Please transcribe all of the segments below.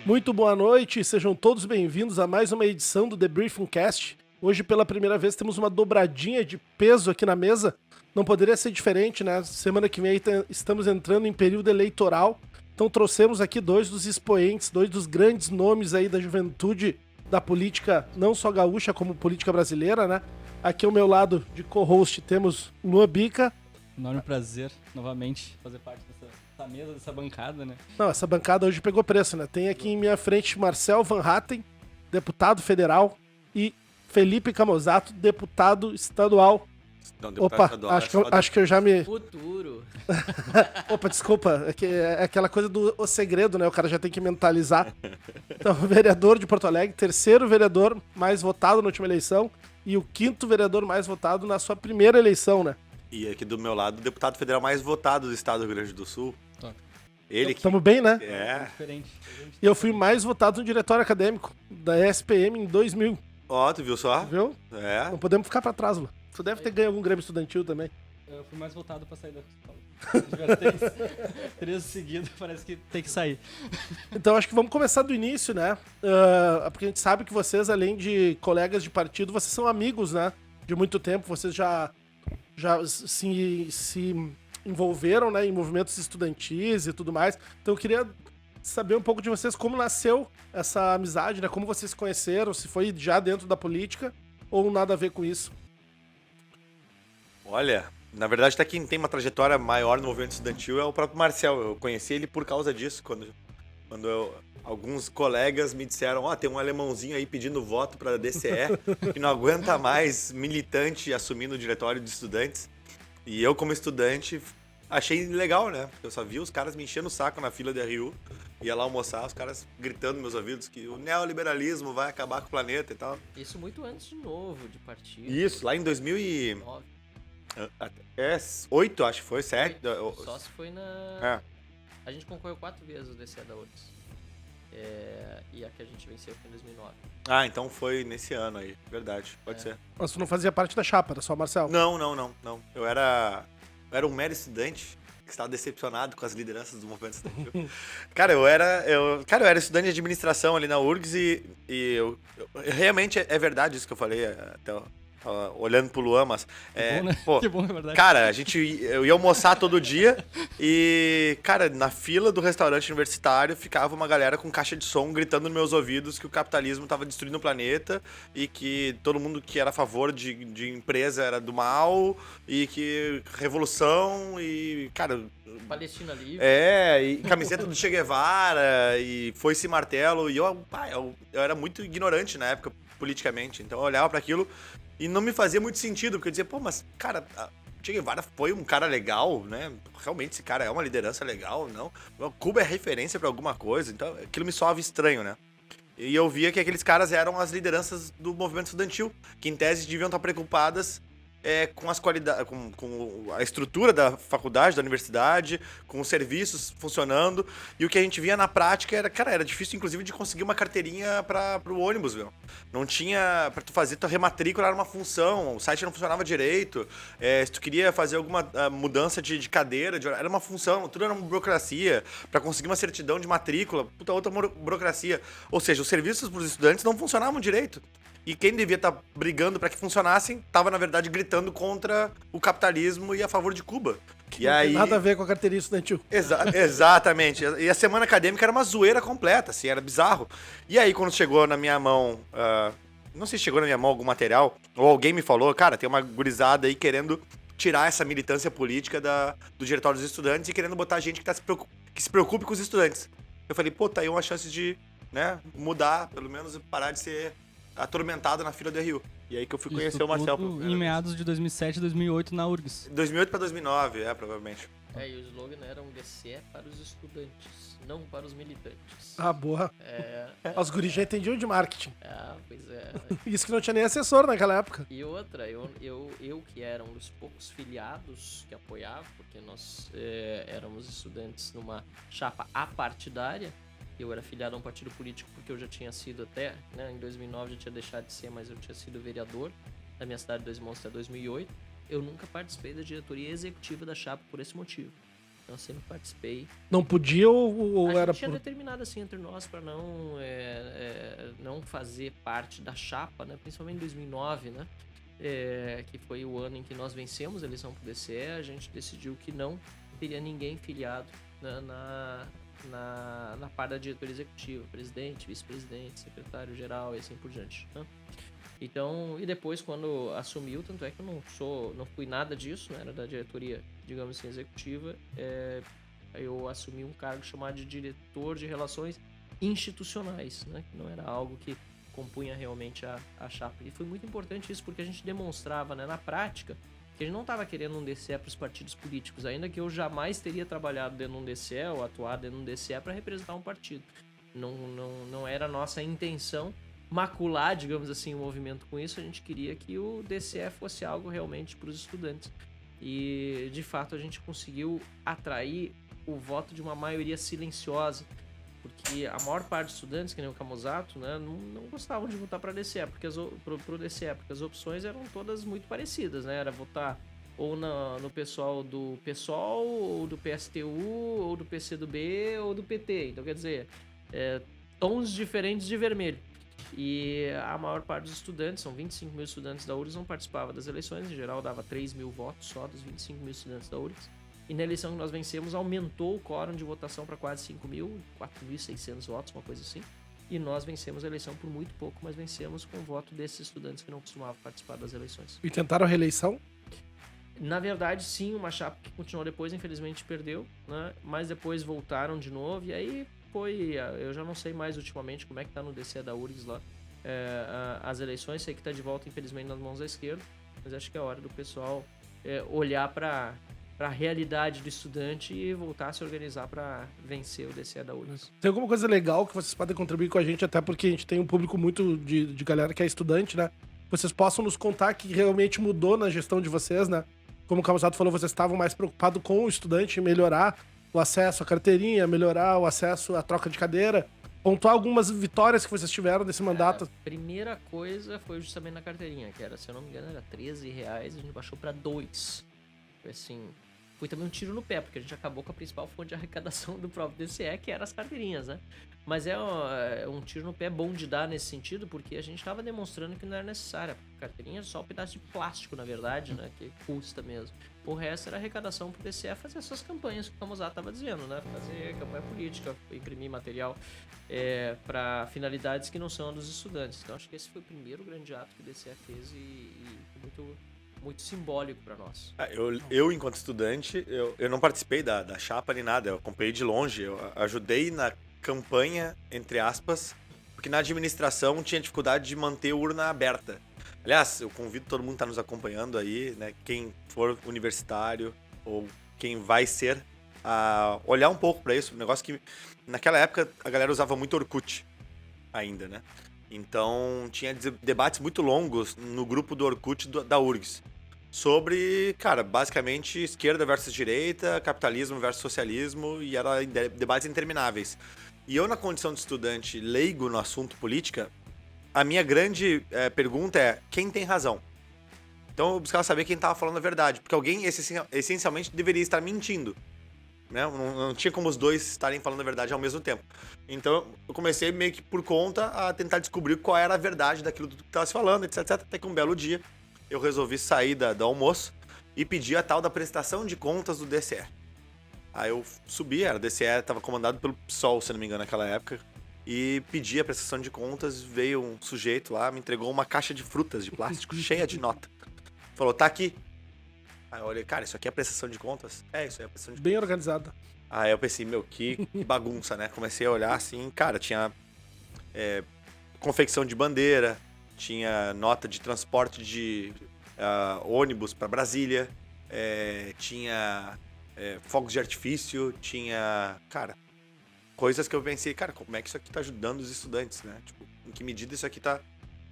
Muito boa noite, sejam todos bem-vindos a mais uma edição do The Briefing Cast. Hoje, pela primeira vez, temos uma dobradinha de peso aqui na mesa. Não poderia ser diferente, né? Semana que vem estamos entrando em período eleitoral. Então trouxemos aqui dois dos expoentes, dois dos grandes nomes aí da juventude da política, não só gaúcha, como política brasileira, né? Aqui ao meu lado de co-host temos Luan Bica. Enorme prazer, novamente, fazer parte dessa mesa, dessa bancada, né? Não, essa bancada hoje pegou preço, né? Tem aqui em minha frente Marcel Van Hatten, deputado federal, e Felipe Camozato, deputado estadual. Não, Opa, estadual, acho que eu já me... Futuro. Opa, desculpa, é aquela coisa do o segredo, né? O cara já tem que mentalizar. Então, vereador de Porto Alegre, terceiro vereador mais votado na última eleição e o quinto vereador mais votado na sua primeira eleição, né? E aqui do meu lado, o deputado federal mais votado do estado do Rio Grande do Sul. Top. Ele que... Tamo bem, né? É. Diferente. E eu fui mais votado no diretório acadêmico da SPM em 2000, Ó, tu viu só? viu? É. Não podemos ficar pra trás, Lu. Tu deve ter ganho algum Grêmio Estudantil também. Eu fui mais voltado pra sair da escola. Três seguidos, parece que tem que sair. Então acho que vamos começar do início, né? Porque a gente sabe que vocês, além de colegas de partido, vocês são amigos, né? De muito tempo, vocês já se envolveram, né, em movimentos estudantis e tudo mais. Então eu queria saber um pouco de vocês, como nasceu essa amizade, né? Como vocês se conheceram, se foi já dentro da política ou nada a ver com isso. Olha, na verdade, até quem tem uma trajetória maior no movimento estudantil é o próprio Marcel. Eu conheci ele por causa disso, quando alguns colegas me disseram, tem um alemãozinho aí pedindo voto para a DCE, que não aguenta mais militante assumindo o diretório de estudantes. E eu, como estudante, achei legal, né? Porque eu só vi os caras me enchendo o saco na fila da RU. Ia lá almoçar, os caras gritando nos meus ouvidos que o neoliberalismo vai acabar com o planeta e tal. Isso muito antes de novo, de partido. Isso, lá em 9. 8, acho que foi, 7. Só se foi na... É. A gente concorreu 4 vezes o DCE da URGS. E a que a gente venceu foi em 2009. Então foi nesse ano aí, verdade, pode ser. Mas tu não fazia parte da chapa, era só o Marcel. Não. Eu era um mero estudante que estava decepcionado com as lideranças do movimento estudantil. Cara, eu era estudante de administração ali na URGS e eu realmente é verdade isso que eu falei até olhando pro Luan, mas... bom, né? Pô, Que bom, é verdade. Cara, eu ia almoçar todo dia e, cara, na fila do restaurante universitário ficava uma galera com caixa de som gritando nos meus ouvidos que o capitalismo estava destruindo o planeta e que todo mundo que era a favor de empresa era do mal e que revolução e, cara... Palestina Livre. E camiseta do Che Guevara e foi-se martelo. E eu era muito ignorante na época, politicamente. Então eu olhava para aquilo e não me fazia muito sentido, porque eu dizia, mas, cara, Che Guevara foi um cara legal, né? Realmente esse cara é uma liderança legal, não? Cuba é referência para alguma coisa, então aquilo me soava estranho, né? E eu via que aqueles caras eram as lideranças do movimento estudantil, que em tese deviam estar preocupadas com as qualidades, com a estrutura da faculdade, da universidade, com os serviços funcionando. E o que a gente via na prática era difícil, inclusive, de conseguir uma carteirinha para o ônibus, meu. Não tinha, para tu fazer tua rematrícula era uma função, o site não funcionava direito. Se tu queria fazer alguma mudança de cadeira, era uma função, tudo era uma burocracia. Para conseguir uma certidão de matrícula, outra burocracia. Ou seja, os serviços para os estudantes não funcionavam direito. E quem devia estar brigando para que funcionassem, estava, na verdade, gritando contra o capitalismo e a favor de Cuba. Não tem nada a ver com a carteirinha estudantil. Exatamente. E a semana acadêmica era uma zoeira completa, assim, era bizarro. E aí, quando chegou na minha mão... não sei se chegou na minha mão algum material, ou alguém me falou, cara, tem uma gurizada aí querendo tirar essa militância política do Diretório dos Estudantes e querendo botar gente que se preocupe com os estudantes. Eu falei, tá aí uma chance de, né, mudar, pelo menos parar de ser... atormentado na fila do RU. E aí que eu fui conhecer o Marcel. Em meados de 2007 e 2008 na URGS. 2008 para 2009, provavelmente. E o slogan era um DCE para os estudantes, não para os militantes. Boa. Os guris já entendiam de marketing. Pois é. Isso que não tinha nem assessor naquela época. E outra, eu que era um dos poucos filiados que apoiava, porque nós éramos estudantes numa chapa apartidária. Eu era filiado a um partido político porque eu já tinha sido até, né, em 2009 já tinha deixado de ser, mas eu tinha sido vereador da minha cidade de Dois Montes até 2008. Eu nunca participei da diretoria executiva da chapa por esse motivo. Eu sempre participei. Não podia ou A era gente tinha por... determinado assim entre nós para não fazer parte da chapa, né? Principalmente em 2009, né? Que foi o ano em que nós vencemos a eleição pro DCE, a gente decidiu que não teria ninguém filiado na parte da diretoria executiva, presidente, vice-presidente, secretário-geral e assim por diante, né? Então, e depois quando assumiu, tanto é que eu não fui nada disso, né? Era da diretoria, digamos assim, executiva, eu assumi um cargo chamado de diretor de relações institucionais, né? Que não era algo que compunha realmente a chapa. E foi muito importante isso, porque a gente demonstrava, né, na prática, que a gente não estava querendo um DCE para os partidos políticos, ainda que eu jamais teria trabalhado dentro de um DCE ou atuado dentro de um DCE para representar um partido. Não era a nossa intenção macular, digamos assim, o movimento com isso. A gente queria que o DCE fosse algo realmente para os estudantes. E, de fato, a gente conseguiu atrair o voto de uma maioria silenciosa, porque a maior parte dos estudantes, que nem o Camusato, né, não gostavam de votar para DCE, pro DCE, porque as opções eram todas muito parecidas, né? Era votar ou no pessoal do PSOL, ou do PSTU, ou do PCdoB, ou do PT. Então, quer dizer, tons diferentes de vermelho. E a maior parte dos estudantes, são 25 mil estudantes da URGS, não participava das eleições. Em geral, dava 3 mil votos só dos 25 mil estudantes da URGS. E na eleição que nós vencemos, aumentou o quórum de votação para quase 5 mil, 4.600 votos, uma coisa assim. E nós vencemos a eleição por muito pouco, mas vencemos com o voto desses estudantes que não costumavam participar das eleições. E tentaram a reeleição? Na verdade, sim, uma chapa que continuou depois, infelizmente perdeu, né? Mas depois voltaram de novo, e aí eu já não sei mais ultimamente como é que tá no DCE da URGS lá, as eleições. Sei que tá de volta, infelizmente, nas mãos da esquerda, mas acho que é hora do pessoal olhar para a realidade do estudante e voltar a se organizar para vencer o DCE da URGS. Tem alguma coisa legal que vocês podem contribuir com a gente, até porque a gente tem um público muito de galera que é estudante, né? Vocês possam nos contar que realmente mudou na gestão de vocês, né? Como o Camusato falou, vocês estavam mais preocupados com o estudante, melhorar o acesso à carteirinha, melhorar o acesso à troca de cadeira, pontuar algumas vitórias que vocês tiveram nesse mandato. A primeira coisa foi justamente na carteirinha, que era, se eu não me engano, era R$13, a gente baixou para 2. Foi assim, foi também um tiro no pé, porque a gente acabou com a principal fonte de arrecadação do próprio DCE, que eram as carteirinhas, né? Mas é um tiro no pé bom de dar nesse sentido, porque a gente estava demonstrando que não era necessária. A carteirinha é só um pedaço de plástico, na verdade, né? Que custa mesmo. O resto era arrecadação para o DCE fazer essas campanhas que o Camusato estava dizendo, né? Fazer campanha política, imprimir material para finalidades que não são dos estudantes. Então acho que esse foi o primeiro grande ato que o DCE fez e muito simbólico para nós. Eu, enquanto estudante, eu não participei da chapa nem nada, eu acompanhei de longe, eu ajudei na campanha, entre aspas, porque na administração tinha dificuldade de manter a urna aberta. Aliás, eu convido todo mundo que está nos acompanhando aí, né, quem for universitário ou quem vai ser, a olhar um pouco para isso, um negócio que naquela época a galera usava muito Orkut ainda, né? Então tinha debates muito longos no grupo do Orkut da URGS sobre, cara, basicamente esquerda versus direita, capitalismo versus socialismo, e eram debates intermináveis. E eu, na condição de estudante leigo no assunto política, a minha grande pergunta é: quem tem razão? Então eu buscava saber quem estava falando a verdade, porque alguém essencialmente deveria estar mentindo, né? Não tinha como os dois estarem falando a verdade ao mesmo tempo. Então eu comecei meio que por conta a tentar descobrir qual era a verdade daquilo que estava se falando, etc. Até que um belo dia eu resolvi sair do almoço e pedir a tal da prestação de contas do DCE. Aí eu subi, o DCE estava comandado pelo PSOL, se não me engano, naquela época, e pedi a prestação de contas. Veio um sujeito lá, me entregou uma caixa de frutas de plástico cheia de nota. Falou: tá aqui. Aí eu olhei: cara, isso aqui é prestação de contas? Isso aí é prestação de contas. Bem organizada. Aí eu pensei: meu, que bagunça, né? Comecei a olhar assim, cara, tinha confecção de bandeira, tinha nota de transporte de ônibus para Brasília, tinha fogos de artifício, tinha, cara, coisas que eu pensei, cara, como é que isso aqui tá ajudando os estudantes, né? Tipo, em que medida isso aqui tá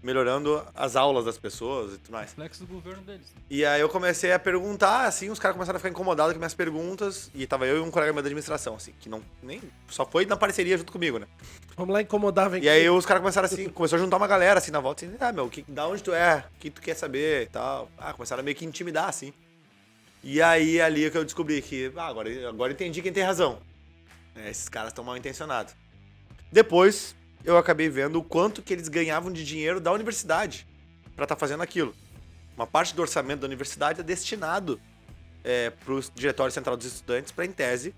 melhorando as aulas das pessoas e tudo mais. Reflexo do governo deles. E aí eu comecei a perguntar, assim, os caras começaram a ficar incomodados com minhas perguntas, e tava eu e um colega meu da administração, assim, que nem só foi na parceria junto comigo, né? Vamos lá incomodar, vem E aí os caras começaram assim, começou a juntar uma galera assim na volta, assim: meu, da onde tu é? O que tu quer saber e tal. Começaram a meio que intimidar, assim. E aí, ali que eu descobri que, agora entendi quem tem razão. Esses caras estão mal intencionados. Depois, eu acabei vendo o quanto que eles ganhavam de dinheiro da universidade pra estar fazendo aquilo. Uma parte do orçamento da universidade é destinado pro Diretório Central dos Estudantes pra, em tese,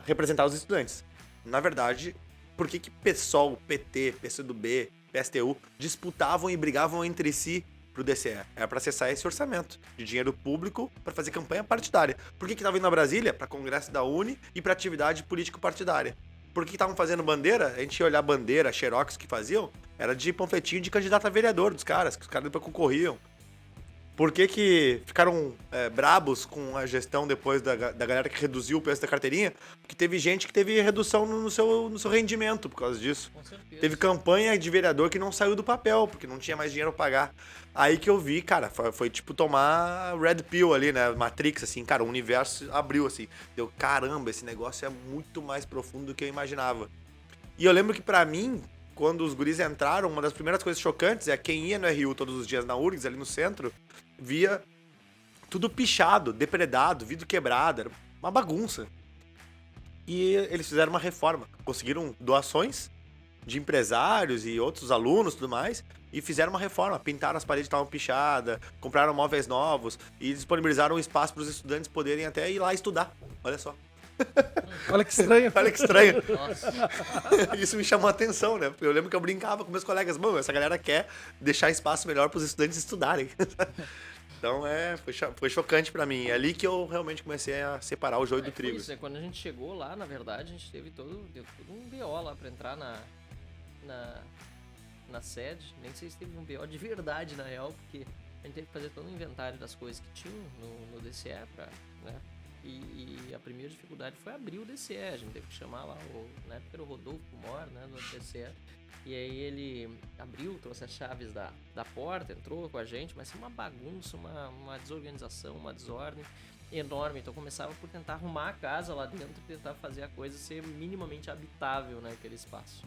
representar os estudantes. Na verdade, por que PSOL, PT, PCdoB, PSTU disputavam e brigavam entre si pro DCE? Era pra acessar esse orçamento de dinheiro público pra fazer campanha partidária. Por que tava indo a Brasília? Pra congresso da Uni e pra atividade político-partidária. Por que estavam fazendo bandeira? A gente ia olhar bandeira, xerox que faziam, era de panfletinho de candidato a vereador dos caras, que os caras depois concorriam. Por que ficaram brabos com a gestão depois da galera que reduziu o preço da carteirinha? Porque teve gente que teve redução no seu rendimento por causa disso. Com certeza. Teve campanha de vereador que não saiu do papel, porque não tinha mais dinheiro pra pagar. Aí que eu vi, cara, foi tipo tomar Red Pill ali, né? Matrix, assim, cara, o universo abriu, assim. Deu, caramba, esse negócio é muito mais profundo do que eu imaginava. E eu lembro que pra mim, quando os guris entraram, uma das primeiras coisas chocantes é quem ia no RU todos os dias na URGS, ali no centro, via tudo pichado, depredado, vidro quebrado, era uma bagunça. E eles fizeram uma reforma, conseguiram doações de empresários e outros alunos e tudo mais, e fizeram uma reforma, pintaram as paredes que estavam pichadas, compraram móveis novos e disponibilizaram um espaço para os estudantes poderem até ir lá estudar. Olha só. Olha que estranho. Olha que estranho. Nossa. Isso me chamou a atenção, né? Porque eu lembro que eu brincava com meus colegas, mano, essa galera quer deixar espaço melhor para os estudantes estudarem. Então foi chocante pra mim. É ali que eu realmente comecei a separar o joio do trigo. Isso, quando a gente chegou lá, na verdade, a gente deu todo um BO lá pra entrar na sede. Nem sei se teve um BO de verdade, na real, porque a gente teve que fazer todo o inventário das coisas que tinham no DCE pra, né? E a primeira dificuldade foi abrir o DCE. A gente teve que chamar lá, na época era o Rodolfo Mor, né, do DCE. E aí ele abriu, trouxe as chaves da porta, entrou com a gente, mas uma bagunça, uma desorganização, uma desordem enorme. Então começava por tentar arrumar a casa lá dentro e tentar fazer a coisa ser minimamente habitável naquele espaço.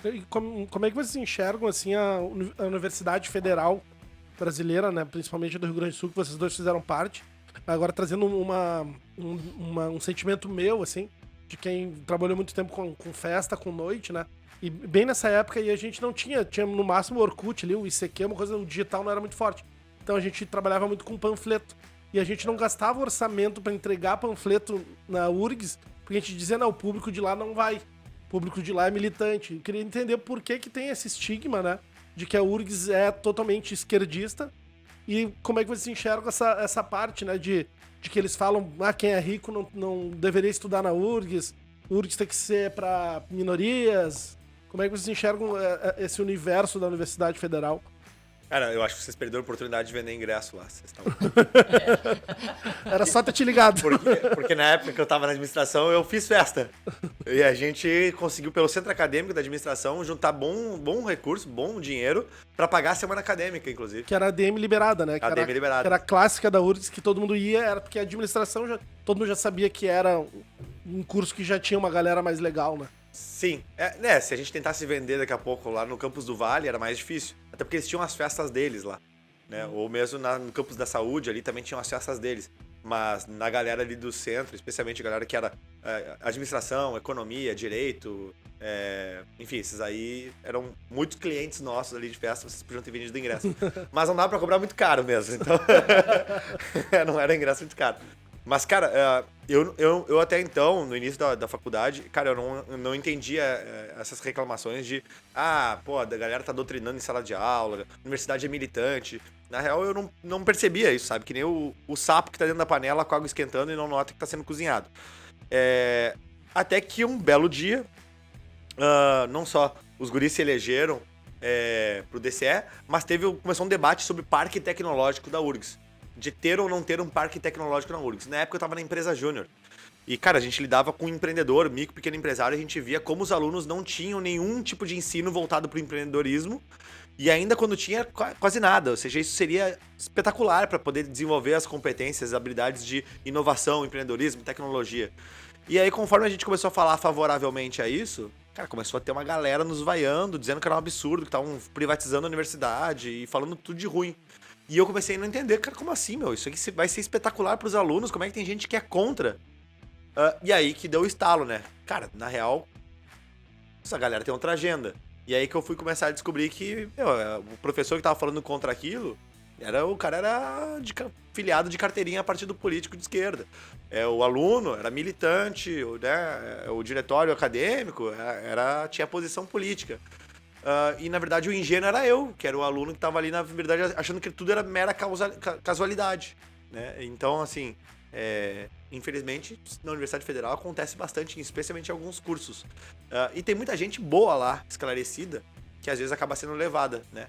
E como é que vocês enxergam assim, a Universidade Federal Brasileira, né, principalmente do Rio Grande do Sul, que vocês dois fizeram parte, agora trazendo um sentimento meu, assim, de quem trabalhou muito tempo com festa, com noite, né? E bem nessa época aí a gente não tinha no máximo o Orkut ali, o ICQ, uma coisa, o digital não era muito forte. Então a gente trabalhava muito com panfleto. E a gente não gastava orçamento pra entregar panfleto na URGS, porque a gente dizia, não, o público de lá não vai. O público de lá é militante. Eu queria entender por que tem esse estigma, né? De que a URGS é totalmente esquerdista. E como é que vocês enxergam essa parte, né? De que eles falam, quem é rico não deveria estudar na URGS. URGS tem que ser pra minorias. Como é que vocês enxergam esse universo da Universidade Federal? Cara, eu acho que vocês perderam a oportunidade de vender ingresso lá. Vocês estavam... Era só ter te ligado. Porque na época que eu tava na administração, eu fiz festa. E a gente conseguiu, pelo centro acadêmico da administração, juntar bom recurso, bom dinheiro, pra pagar a semana acadêmica, inclusive. Que era a ADM liberada, né? A ADM liberada. Que era a clássica da URGS, que todo mundo ia, era porque a administração, todo mundo já sabia que era um curso que já tinha uma galera mais legal, né? Sim. Se a gente tentasse vender daqui a pouco lá no Campus do Vale, era mais difícil. Até porque eles tinham as festas deles lá, né? Ou mesmo no Campus da Saúde ali também tinham as festas deles. Mas na galera ali do centro, especialmente a galera que era administração, economia, direito, enfim, esses aí eram muitos clientes nossos ali de festa, vocês podiam ter vendido ingresso. Mas não dava pra cobrar muito caro mesmo, então não era ingresso muito caro. Mas, cara, eu até então, no início da faculdade, cara, eu não entendia essas reclamações de a galera tá doutrinando em sala de aula, a universidade é militante. Na real, eu não percebia isso, sabe? Que nem o sapo que tá dentro da panela com a água esquentando e não nota que tá sendo cozinhado. Até que um belo dia, não só os guris se elegeram pro DCE, mas começou um debate sobre parque tecnológico da URGS. De ter ou não ter um parque tecnológico na URGS. Na época eu tava na empresa Júnior. E, cara, a gente lidava com empreendedor, micro, pequeno empresário, e a gente via como os alunos não tinham nenhum tipo de ensino voltado pro empreendedorismo. E ainda quando tinha, quase nada. Ou seja, isso seria espetacular para poder desenvolver as competências, as habilidades de inovação, empreendedorismo, tecnologia. E aí, conforme a gente começou a falar favoravelmente a isso, cara, começou a ter uma galera nos vaiando, dizendo que era um absurdo, que estavam privatizando a universidade e falando tudo de ruim. E eu comecei a não entender, cara, como assim, meu? Isso aqui vai ser espetacular pros alunos, como é que tem gente que é contra? E aí que deu o estalo, né? Cara, na real, essa galera tem outra agenda. E aí que eu fui começar a descobrir que, meu, o professor que tava falando contra aquilo, o cara era filiado de carteirinha a partido político de esquerda. O aluno era militante, né? O diretório acadêmico tinha posição política. E, na verdade, o ingênuo era eu, que era o aluno que estava ali, na verdade, achando que tudo era mera casualidade, né? Então, assim, infelizmente, na Universidade Federal acontece bastante, especialmente em alguns cursos. E tem muita gente boa lá, esclarecida, que às vezes acaba sendo levada, né?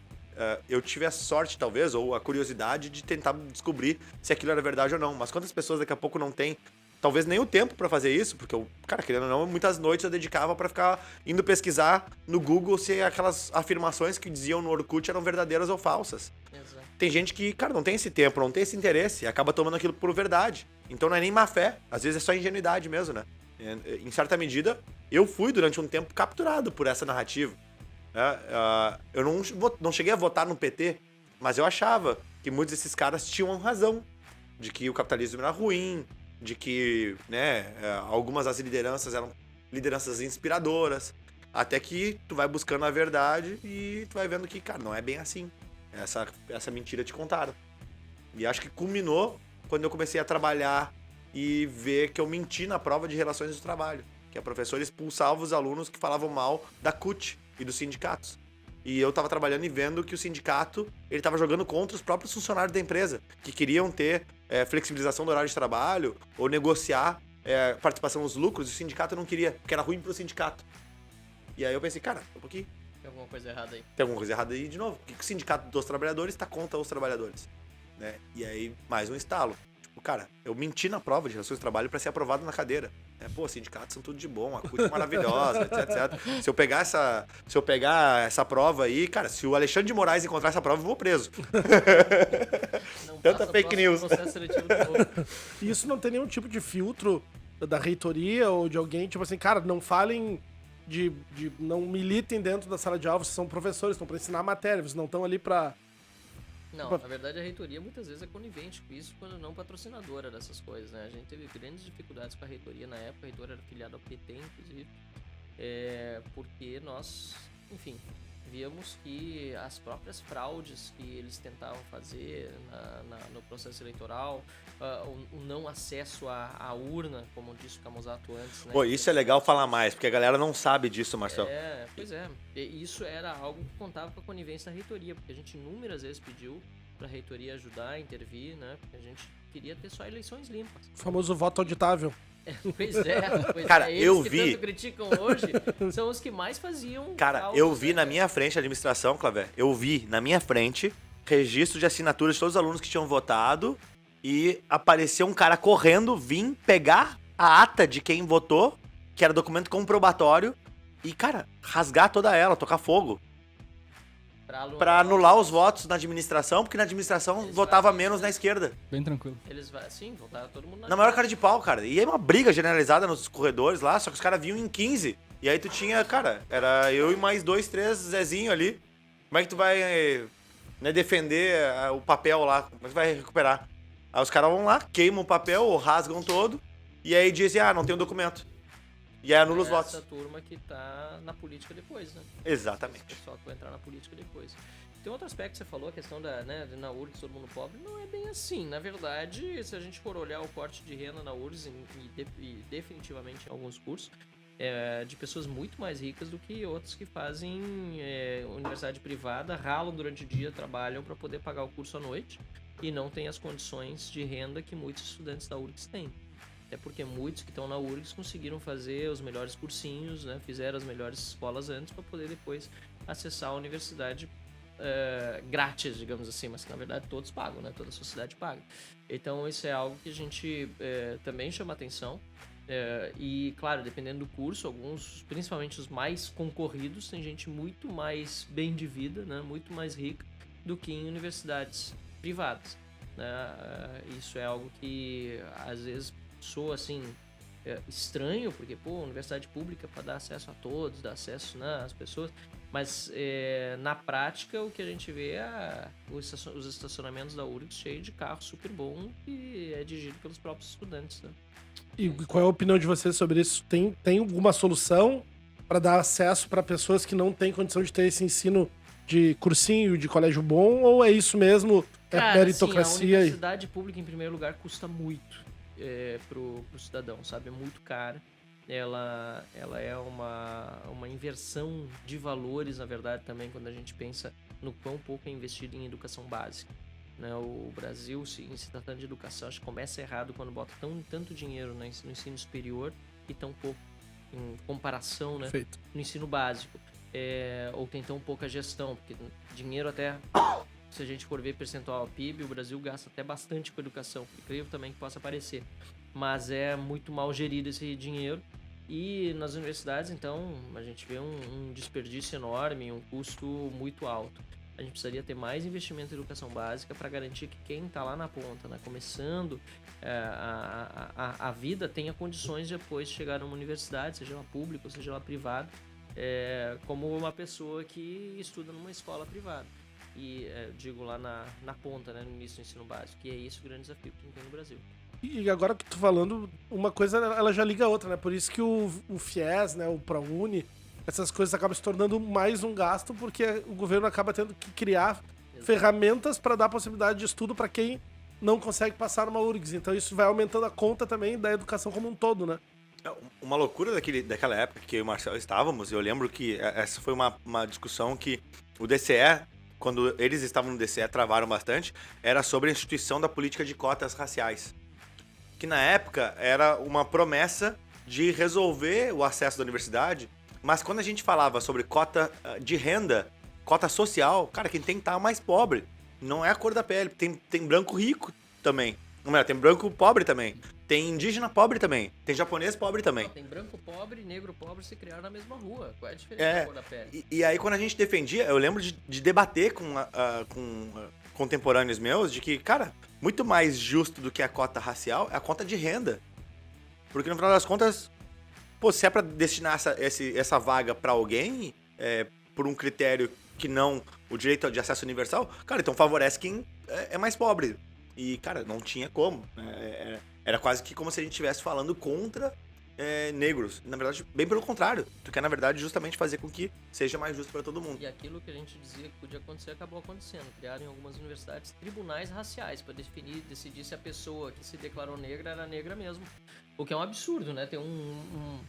Eu tive a sorte, talvez, ou a curiosidade de tentar descobrir se aquilo era verdade ou não. Mas quantas pessoas daqui a pouco não têm, talvez nem o tempo pra fazer isso, porque eu, cara, querendo ou não, muitas noites eu dedicava pra ficar indo pesquisar no Google se aquelas afirmações que diziam no Orkut eram verdadeiras ou falsas. Exato. Tem gente que, cara, não tem esse tempo, não tem esse interesse, e acaba tomando aquilo por verdade. Então não é nem má fé, às vezes é só ingenuidade mesmo, né? Em certa medida, eu fui durante um tempo capturado por essa narrativa. Eu não cheguei a votar no PT, mas eu achava que muitos desses caras tinham razão, de que o capitalismo era ruim, de que, né, algumas das lideranças eram lideranças inspiradoras, até que tu vai buscando a verdade e tu vai vendo que, cara, não é bem assim. Essa mentira te contaram. E acho que culminou quando eu comecei a trabalhar e ver que eu menti na prova de relações do trabalho, que a professora expulsava os alunos que falavam mal da CUT e dos sindicatos. E eu tava trabalhando e vendo que o sindicato, ele tava jogando contra os próprios funcionários da empresa, que queriam ter flexibilização do horário de trabalho ou negociar participação nos lucros, e o sindicato não queria, porque era ruim pro sindicato. E aí eu pensei, cara, um pouquinho. Tem alguma coisa errada aí. Tem alguma coisa errada aí de novo. Por que o sindicato dos trabalhadores tá contra os trabalhadores? Né? E aí, mais um estalo. Tipo, cara, eu menti na prova de relações de trabalho pra ser aprovado na cadeira. Pô, sindicatos são tudo de bom, a CUT é maravilhosa, etc. Se eu pegar essa prova aí, cara, se o Alexandre de Moraes encontrar essa prova, eu vou preso. Não Tanta passa fake news. processo seletivo de novo. E isso não tem nenhum tipo de filtro da reitoria ou de alguém, tipo assim, cara, não falem não militem dentro da sala de aula, vocês são professores, estão pra ensinar a matéria, vocês não estão ali pra... Não, na verdade a reitoria muitas vezes é conivente com isso, quando não patrocinadora dessas coisas, né? A gente teve grandes dificuldades com a reitoria na época, a reitora era filiada ao PT, inclusive, porque nós, enfim, víamos que as próprias fraudes que eles tentavam fazer no processo eleitoral, o não acesso à urna, como disse o Camusato antes, né? Pô, isso é legal falar mais, porque a galera não sabe disso, Marcelo. Pois é. E isso era algo que contava com a conivência da reitoria, porque a gente inúmeras vezes pediu pra reitoria ajudar a intervir, né? Porque a gente queria ter só eleições limpas. O famoso voto auditável. Pois é. Cara, eles eu que vi. tanto criticam hoje são os que mais faziam. Cara, causas, eu vi né? na minha frente a administração, Clavé, eu vi na minha frente registro de assinaturas de todos os alunos que tinham votado e apareceu um cara correndo, vir pegar a ata de quem votou, que era documento comprobatório, e, cara, rasgar toda ela, tocar fogo. Pra anular os votos na administração, porque na administração Eles votava fazem menos isso, na né? esquerda. Bem tranquilo. Eles sim, votaram todo mundo Na maior cara de pau, cara. E aí uma briga generalizada nos corredores lá, só que os caras vinham em 15. E aí tu tinha, cara, era eu e mais 2, 3 Zezinho ali. Como é que tu vai defender o papel lá? Como é que tu vai recuperar? Aí os caras vão lá, queimam o papel, ou rasgam todo, e aí dizem, não tem o documento. E aí anula os votos. Essa turma que tá na política depois, né? Exatamente. Esse pessoal que vai entrar na política depois. Tem outro aspecto que você falou, a questão de na URGS todo mundo pobre, não é bem assim. Na verdade, se a gente for olhar o corte de renda na URGS e definitivamente em alguns cursos, de pessoas muito mais ricas do que outros que fazem universidade privada, ralam durante o dia, trabalham para poder pagar o curso à noite e não têm as condições de renda que muitos estudantes da URGS têm. Até porque muitos que estão na URGS conseguiram fazer os melhores cursinhos, né? Fizeram as melhores escolas antes para poder depois acessar a universidade grátis, digamos assim, mas que na verdade todos pagam, né? Toda a sociedade paga. Então isso é algo que a gente também chama atenção. E claro, dependendo do curso, alguns, principalmente os mais concorridos, tem gente muito mais bem de vida, né? Muito mais rica do que em universidades privadas, né? Isso é algo que às vezes soa assim estranho, porque, pô, universidade pública para dar acesso a todos, dar acesso, né, às pessoas, mas na prática o que a gente vê é os estacionamentos da URGS cheios de carro super bom e é dirigido pelos próprios estudantes, né? E qual é a opinião de vocês sobre isso? Tem alguma solução para dar acesso para pessoas que não têm condição de ter esse ensino de cursinho, de colégio bom, ou é isso mesmo? É Cara, meritocracia? assim, a universidade pública, em primeiro lugar, custa muito pro cidadão, sabe? É muito cara. Ela é uma inversão de valores, na verdade, também, quando a gente pensa no quão pouco é investido em educação básica. Né? O Brasil, em se tratando de educação, acho que começa errado quando bota tanto dinheiro no ensino superior e tão pouco em comparação, né, Perfeito. no ensino básico. Ou tem tão pouca gestão, porque dinheiro até, se a gente for ver percentual ao PIB, o Brasil gasta até bastante com educação, creio também que possa parecer, mas é muito mal gerido esse dinheiro, e nas universidades, então, a gente vê um desperdício enorme, um custo muito alto. A gente precisaria ter mais investimento em educação básica para garantir que quem está lá na ponta, né, começando a vida, tenha condições de depois chegar numa universidade, seja ela pública ou seja ela privada, como uma pessoa que estuda numa escola privada. E digo lá na ponta, né, no início do ensino básico, que é esse o grande desafio que tem no Brasil. E agora que tu falando, uma coisa ela já liga a outra, né? Por isso que o FIES, né, o ProUni, essas coisas acabam se tornando mais um gasto, porque o governo acaba tendo que criar ferramentas para dar possibilidade de estudo para quem não consegue passar numa URGS. Então isso vai aumentando a conta também da educação como um todo, né? Uma loucura daquela época que eu e o Marcel estávamos, eu lembro que essa foi uma discussão que o DCE, quando eles estavam no DCE, travaram bastante, era sobre a instituição da política de cotas raciais. Que na época era uma promessa de resolver o acesso da universidade, mas quando a gente falava sobre cota de renda, cota social, cara, quem tem que estar é o mais pobre. Não é a cor da pele, tem branco rico também. Ou melhor, tem branco pobre também. Tem indígena pobre também. Tem japonês pobre também. Não, tem branco pobre e negro pobre se criaram na mesma rua. Qual é a diferença da cor da pele? E aí quando a gente defendia, eu lembro de debater com contemporâneos meus de que, cara, muito mais justo do que a cota racial é a cota de renda. Porque no final das contas, pô, se é pra destinar essa vaga pra alguém, por um critério que não o direito de acesso universal, cara, então favorece quem é mais pobre. E, cara, não tinha como. Era quase que como se a gente estivesse falando contra negros. Na verdade, bem pelo contrário. Tu quer, na verdade, justamente fazer com que seja mais justo para todo mundo. E aquilo que a gente dizia que podia acontecer, acabou acontecendo. Criaram em algumas universidades tribunais raciais para decidir se a pessoa que se declarou negra era negra mesmo. O que é um absurdo, né? Ter um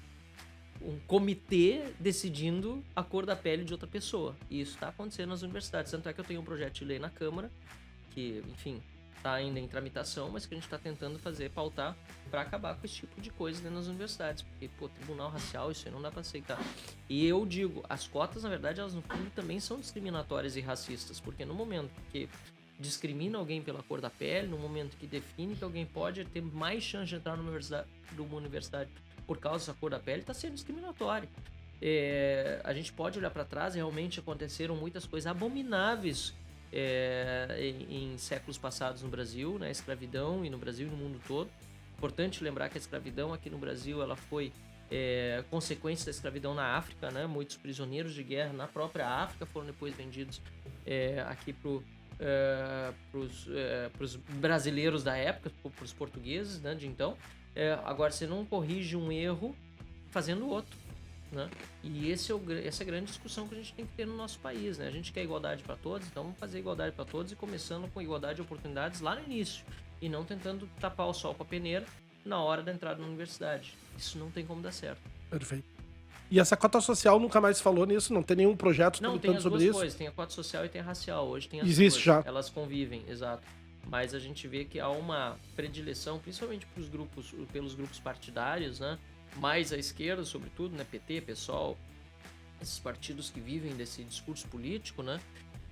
comitê decidindo a cor da pele de outra pessoa. E isso está acontecendo nas universidades. Tanto é que eu tenho um projeto de lei na Câmara, que, enfim, está ainda em tramitação, mas que a gente está tentando pautar para acabar com esse tipo de coisa dentro das universidades. Porque, pô, tribunal racial, isso aí não dá para aceitar. E eu digo, as cotas, na verdade, elas no fundo também são discriminatórias e racistas, porque no momento que discrimina alguém pela cor da pele, no momento que define que alguém pode ter mais chance de entrar numa universidade por causa da cor da pele, está sendo discriminatório. A gente pode olhar para trás e realmente aconteceram muitas coisas abomináveis em séculos passados no Brasil, né? Escravidão e no Brasil e no mundo todo. Importante lembrar que a escravidão aqui no Brasil ela foi consequência da escravidão na África, né? Muitos prisioneiros de guerra na própria África foram depois vendidos aqui pros brasileiros da época, pros portugueses, né, de então. Agora você não corrige um erro fazendo outro, né? E essa é a grande discussão que a gente tem que ter no nosso país, né? A gente quer igualdade para todos, então vamos fazer igualdade para todos e começando com igualdade de oportunidades lá no início e não tentando tapar o sol com a peneira na hora da entrada na universidade. Isso não tem como dar certo. Perfeito. E essa cota social nunca mais falou nisso? Não tem nenhum projeto tratando sobre isso? Não, tem as duas coisas. Tem a cota social e tem a racial. Hoje tem as Existe duas. já. Elas convivem, exato. Mas a gente vê que há uma predileção, principalmente pelos grupos partidários, né? Mais à esquerda, sobretudo, né? PT, PSOL, esses partidos que vivem desse discurso político, né?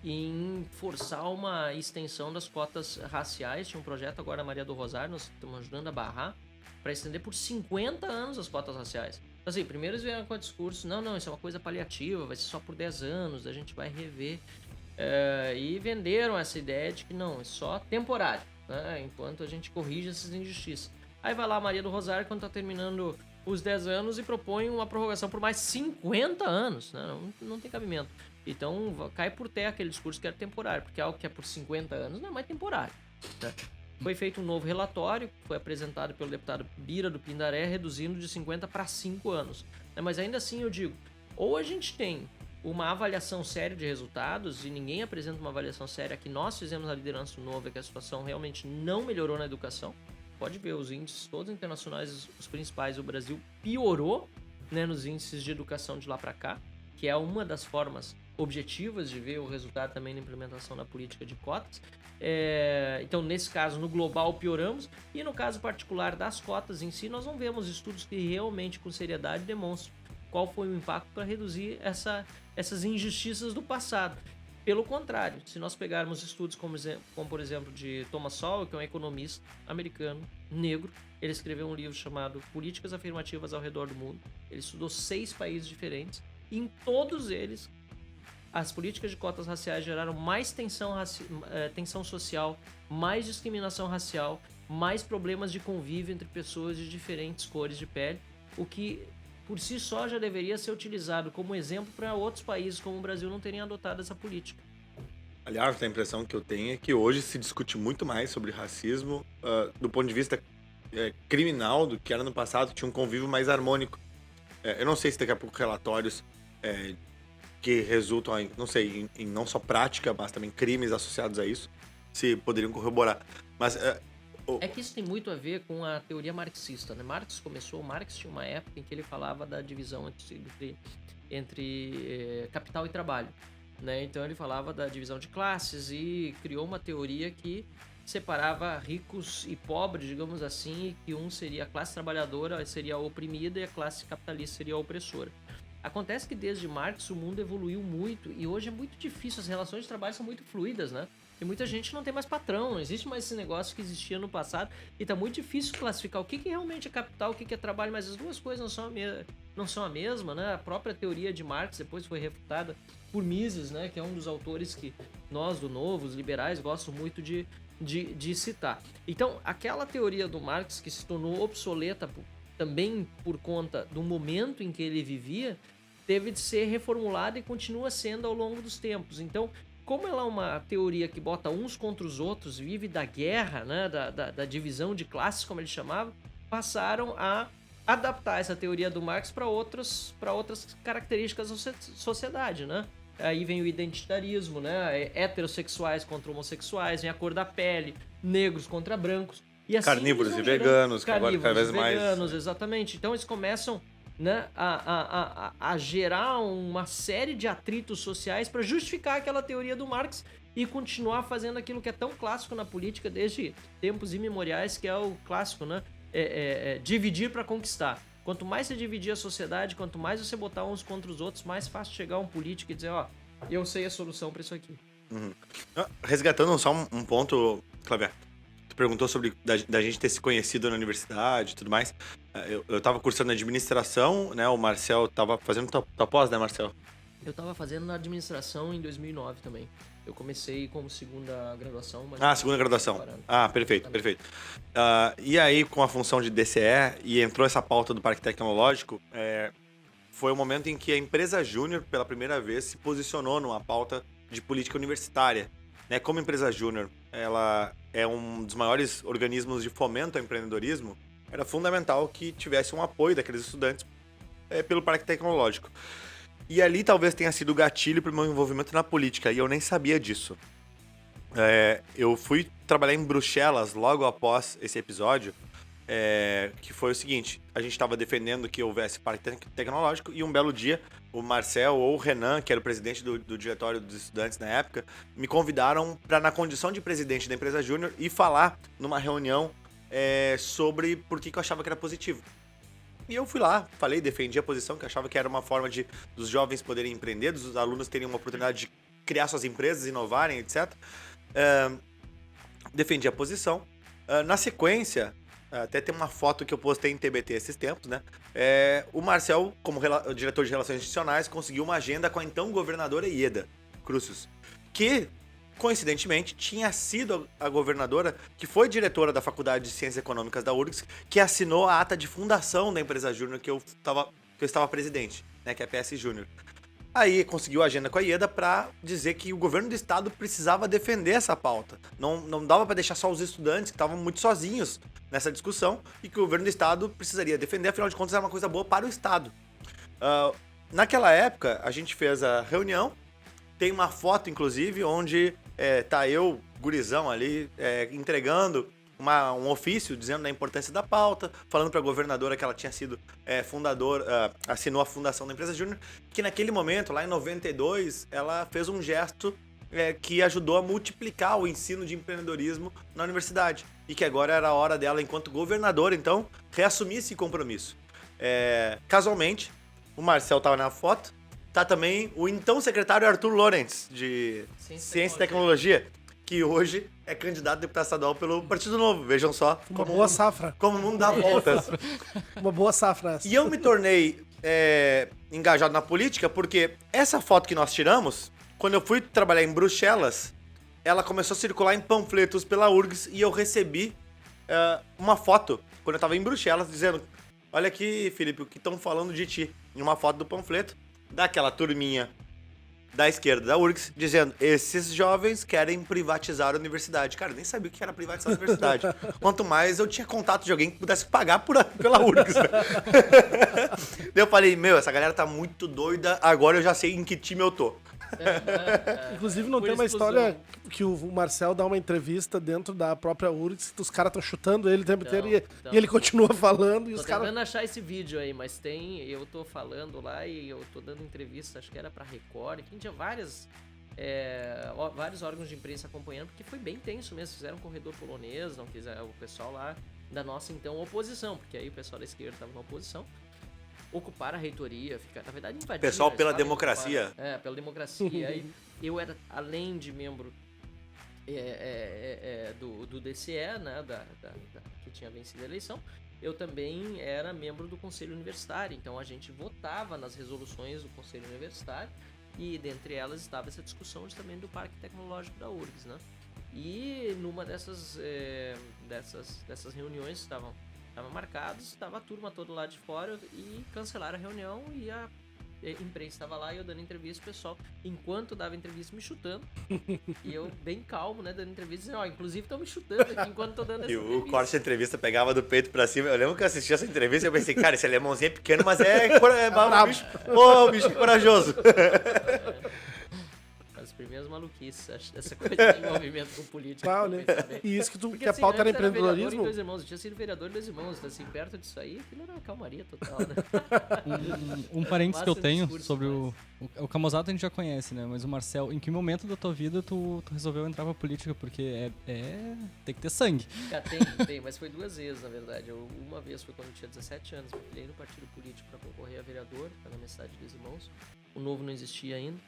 Em forçar uma extensão das cotas raciais. Tinha um projeto agora, Maria do Rosário, nós estamos ajudando a barrar, para estender por 50 anos as cotas raciais. Então, assim, primeiro eles vieram com o discurso, não, isso é uma coisa paliativa, vai ser só por 10 anos, a gente vai rever. E venderam essa ideia de que não, é só temporário, né? Enquanto a gente corrige essas injustiças. Aí vai lá a Maria do Rosário, quando tá terminando os 10 anos, e propõe uma prorrogação por mais 50 anos, né? Não tem cabimento. Então cai por terra aquele discurso que era temporário, porque algo que é por 50 anos não é mais temporário, né? Foi feito um novo relatório, foi apresentado pelo deputado Bira do Pindaré, reduzindo de 50 para 5 anos. Mas ainda assim eu digo, ou a gente tem uma avaliação séria de resultados, e ninguém apresenta uma avaliação séria, que nós fizemos a liderança nova, que a situação realmente não melhorou na educação. Pode ver os índices todos internacionais, os principais, o Brasil piorou, né, nos índices de educação de lá para cá, que é uma das formas objetivas de ver o resultado também da implementação da política de cotas. Então, nesse caso, no global pioramos, e no caso particular das cotas em si, nós não vemos estudos que realmente com seriedade demonstram qual foi o impacto para reduzir essas injustiças do passado. Pelo contrário, se nós pegarmos estudos como por exemplo de Thomas Sowell, que é um economista americano, negro, ele escreveu um livro chamado Políticas Afirmativas ao Redor do Mundo. Ele estudou 6 países diferentes, e em todos eles as políticas de cotas raciais geraram mais tensão social, mais discriminação racial, mais problemas de convívio entre pessoas de diferentes cores de pele, o que por si só já deveria ser utilizado como exemplo para outros países como o Brasil não terem adotado essa política. Aliás, a impressão que eu tenho é que hoje se discute muito mais sobre racismo do ponto de vista criminal do que era no passado, tinha um convívio mais harmônico. Eu não sei se daqui a pouco relatórios que resultam em, não sei, em não só prática, mas também crimes associados a isso, se poderiam corroborar. Mas é que isso tem muito a ver com a teoria marxista, né? Marx tinha uma época em que ele falava da divisão entre capital e trabalho, né? Então ele falava da divisão de classes e criou uma teoria que separava ricos e pobres, digamos assim, e que um seria a classe trabalhadora, seria a oprimida, e a classe capitalista seria a opressora. Acontece que desde Marx o mundo evoluiu muito e hoje é muito difícil, as relações de trabalho são muito fluidas, né? E muita gente não tem mais patrão, não existe mais esse negócio que existia no passado, e tá muito difícil classificar o que realmente é capital, o que é trabalho, mas as duas coisas não são a mesma, né? A própria teoria de Marx depois foi refutada por Mises, né? Que é um dos autores que nós do Novo, os liberais, gostam muito de citar. Então, aquela teoria do Marx que se tornou obsoleta também por conta do momento em que ele vivia, teve de ser reformulada e continua sendo ao longo dos tempos. Então, como ela é uma teoria que bota uns contra os outros, vive da guerra, né, da divisão de classes, como ele chamava, passaram a adaptar essa teoria do Marx para outras características da sociedade, né? Aí vem o identitarismo, né? Heterossexuais contra homossexuais, vem a cor da pele, negros contra brancos. E assim carnívoros e veganos, que agora cada vez mais. Veganos, exatamente. Então eles começam, né, a gerar uma série de atritos sociais para justificar aquela teoria do Marx e continuar fazendo aquilo que é tão clássico na política desde tempos imemoriais, que é o clássico, né? Dividir para conquistar. Quanto mais você dividir a sociedade, quanto mais você botar uns contra os outros, mais fácil chegar um político e dizer, ó, eu sei a solução para isso aqui. Uhum. Resgatando só um ponto, Cláudio, tu perguntou sobre da gente ter se conhecido na universidade e tudo mais. Eu tava cursando administração, né? O Marcel tava fazendo tua pós, né, Marcel? Eu tava fazendo na administração em 2009 também. Eu comecei como segunda graduação. Mas segunda graduação. Perfeito. E aí, com a função de DCE, e entrou essa pauta do Parque Tecnológico, foi o momento em que a empresa Júnior, pela primeira vez, se posicionou numa pauta de política universitária. Né? Como empresa Júnior, ela é um dos maiores organismos de fomento ao empreendedorismo, era fundamental que tivesse um apoio daqueles estudantes pelo Parque Tecnológico. E ali talvez tenha sido o gatilho para o meu envolvimento na política, e eu nem sabia disso. Eu fui trabalhar em Bruxelas logo após esse episódio, que foi o seguinte: a gente estava defendendo que houvesse Parque Tecnológico, e um belo dia o Marcel ou o Renan, que era o presidente do diretório dos estudantes na época, me convidaram para, na condição de presidente da empresa Júnior, ir falar numa reunião sobre por que eu achava que era positivo. E eu fui lá, falei, defendi a posição, que eu achava que era uma forma dos jovens poderem empreender, dos alunos terem uma oportunidade de criar suas empresas, inovarem, etc. Defendi a posição. Na sequência, até tem uma foto que eu postei em TBT esses tempos, né? O Marcel, como diretor de Relações Institucionais, conseguiu uma agenda com a então governadora Ieda Crucius, que coincidentemente, tinha sido a governadora que foi diretora da Faculdade de Ciências Econômicas da URGS, que assinou a ata de fundação da empresa Júnior que eu estava presidente, né, que é a PS Júnior. Aí conseguiu a agenda com a IEDA para dizer que o governo do estado precisava defender essa pauta. Não dava para deixar só os estudantes que estavam muito sozinhos nessa discussão e que o governo do estado precisaria defender, afinal de contas era uma coisa boa para o estado. Naquela época, a gente fez a reunião, tem uma foto, inclusive, onde tá eu, gurizão ali, entregando um ofício dizendo da importância da pauta, falando para a governadora que ela tinha sido assinou a fundação da empresa Júnior, que naquele momento, lá em 92, ela fez um gesto que ajudou a multiplicar o ensino de empreendedorismo na universidade. E que agora era a hora dela, enquanto governadora, então, reassumir esse compromisso. Casualmente, o Marcel estava na foto, tá também o então secretário Arthur Lorentz, de Ciência e Tecnologia, que hoje é candidato a deputado estadual pelo Partido Novo. Vejam só. Uma boa safra. Como o mundo dá voltas. Uma boa safra essa. E eu me tornei engajado na política porque essa foto que nós tiramos, quando eu fui trabalhar em Bruxelas, ela começou a circular em panfletos pela URGS e eu recebi uma foto, quando eu estava em Bruxelas, dizendo: olha aqui, Felipe, o que estão falando de ti? Em uma foto do panfleto, daquela turminha da esquerda da URGS, dizendo: esses jovens querem privatizar a universidade. Cara, eu nem sabia o que era privatizar a universidade. Quanto mais eu tinha contato de alguém que pudesse pagar pela URGS. Daí eu falei: essa galera tá muito doida, agora eu já sei em que time eu tô. Inclusive, não tem uma história que o Marcel dá uma entrevista dentro da própria URGS, os caras estão chutando ele o tempo inteiro e ele continua falando. E tô os caras. tentando achar esse vídeo aí, mas eu tô falando lá e eu tô dando entrevista, acho que era pra Record, que tinha vários órgãos de imprensa acompanhando, porque foi bem tenso mesmo. Fizeram um corredor polonês, não fizeram o pessoal lá da nossa então oposição, porque aí o pessoal da esquerda tava na oposição. Ocupar a reitoria, na verdade invadir. Pessoal pela democracia. Pela democracia. Aí eu era, além de membro do DCE, né, que tinha vencido a eleição, eu também era membro do Conselho Universitário, então a gente votava nas resoluções do Conselho Universitário e dentre elas estava essa discussão também do Parque Tecnológico da URGS, né? E numa dessas reuniões estavam marcados, estava a turma toda lá de fora e cancelaram a reunião e a imprensa estava lá e eu dando entrevista, o pessoal, enquanto dava entrevista, me chutando. E eu bem calmo, né, dando entrevista, dizendo: inclusive estão me chutando aqui enquanto tô dando essa entrevista. E o corte da entrevista pegava do peito pra cima. Eu lembro que eu assisti essa entrevista e eu pensei: cara, esse alemãozinho é pequeno, mas o bicho é corajoso. As primeiras maluquices, essa coisa de envolvimento com política. Claro, né? E isso Porque, que a pauta era antes vereador em empreendedorismo? Dois Irmãos, eu tinha sido vereador em Dois Irmãos, então, assim, perto disso aí, aquilo era uma calmaria total, né? Um parênteses que eu Massa tenho discurso, sobre o Camozato a gente já conhece, né? Mas o Marcel, em que momento da tua vida tu resolveu entrar pra política? Porque tem que ter sangue. Tem, mas foi 2 vezes, na verdade. Uma vez foi quando eu tinha 17 anos, me filiei no partido político para concorrer a vereador, na minha cidade de Dois Irmãos. O Novo não existia ainda.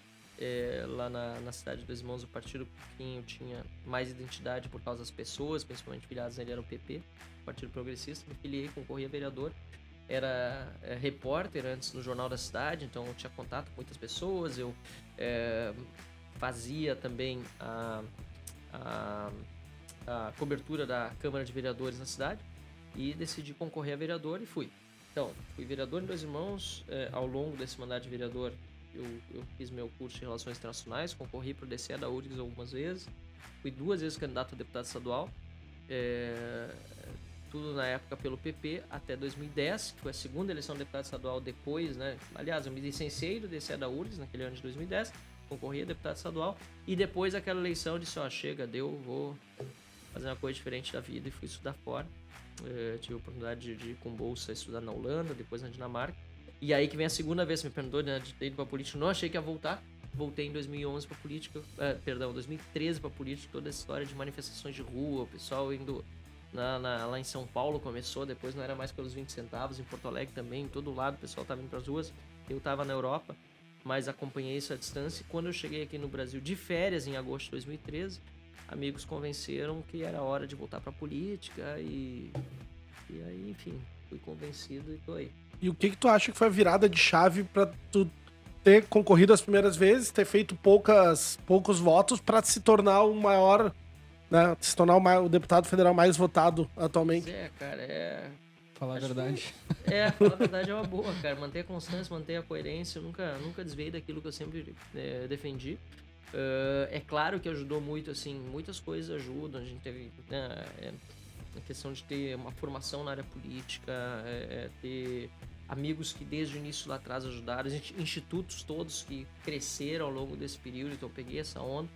Lá na cidade de Dois Irmãos, o partido pequeno tinha mais identidade por causa das pessoas, principalmente filiados, ele era o PP, o Partido Progressista. Me filiei, concorri a vereador. Era repórter antes no Jornal da Cidade, então eu tinha contato com muitas pessoas. Eu fazia também a cobertura da Câmara de Vereadores na cidade e decidi concorrer a vereador e fui. Então, fui vereador em Dois Irmãos. Ao longo desse mandato de vereador, eu fiz meu curso de Relações Internacionais, concorri para o DCE da URGS algumas vezes, fui 2 vezes candidato a deputado estadual, tudo na época pelo PP, até 2010, que foi a segunda eleição de deputado estadual depois, né? Aliás, eu me licenciei do DCE da URGS naquele ano de 2010, concorri a deputado estadual, e depois daquela eleição eu disse: chega, vou fazer uma coisa diferente da vida, e fui estudar fora. Tive a oportunidade de ir com bolsa estudar na Holanda, depois na Dinamarca. E aí que vem a segunda vez, me perdoe, né, de ter ido pra política. Não achei que ia voltar. Voltei em 2011 pra política. 2013 pra política. Toda essa história de manifestações de rua, o pessoal indo lá em São Paulo começou, depois não era mais pelos 20 centavos. Em Porto Alegre também, em todo lado o pessoal tava indo pras ruas. Eu tava na Europa, mas acompanhei isso à distância. E quando eu cheguei aqui no Brasil de férias, em agosto de 2013, amigos convenceram que era hora de voltar pra política. E aí, enfim, fui convencido e tô aí. E o que tu acha que foi a virada de chave pra tu ter concorrido as primeiras vezes, ter feito poucos votos para se tornar o maior, né, se tornar o deputado federal mais votado atualmente. Cara, Falar a verdade. falar a verdade é uma boa, cara. Manter a constância, manter a coerência. Eu nunca desviei daquilo que eu sempre defendi. É claro que ajudou muito, assim, muitas coisas ajudam. A gente teve a questão de ter uma formação na área política, ter amigos que desde o início lá atrás ajudaram, institutos todos que cresceram ao longo desse período, então eu peguei essa onda.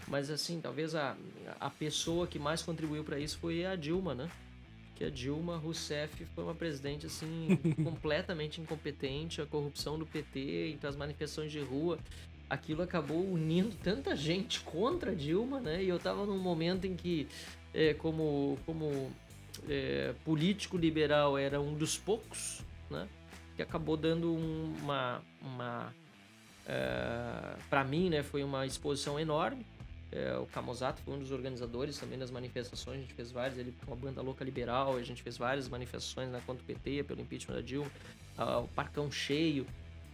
Mas, assim, talvez a pessoa que mais contribuiu para isso foi a Dilma, né? Que a Dilma Rousseff foi uma presidente, assim, completamente incompetente. A corrupção do PT, entre as manifestações de rua, aquilo acabou unindo tanta gente contra a Dilma, né? E eu tava num momento em que, como político liberal, era um dos poucos, né? Que acabou dando para mim, né? Foi uma exposição enorme. O Camozato foi um dos organizadores também das manifestações, a gente fez várias, ele com a banda Louca Liberal, a gente fez várias manifestações, né, contra o PT, pelo impeachment da Dilma, o Parcão cheio,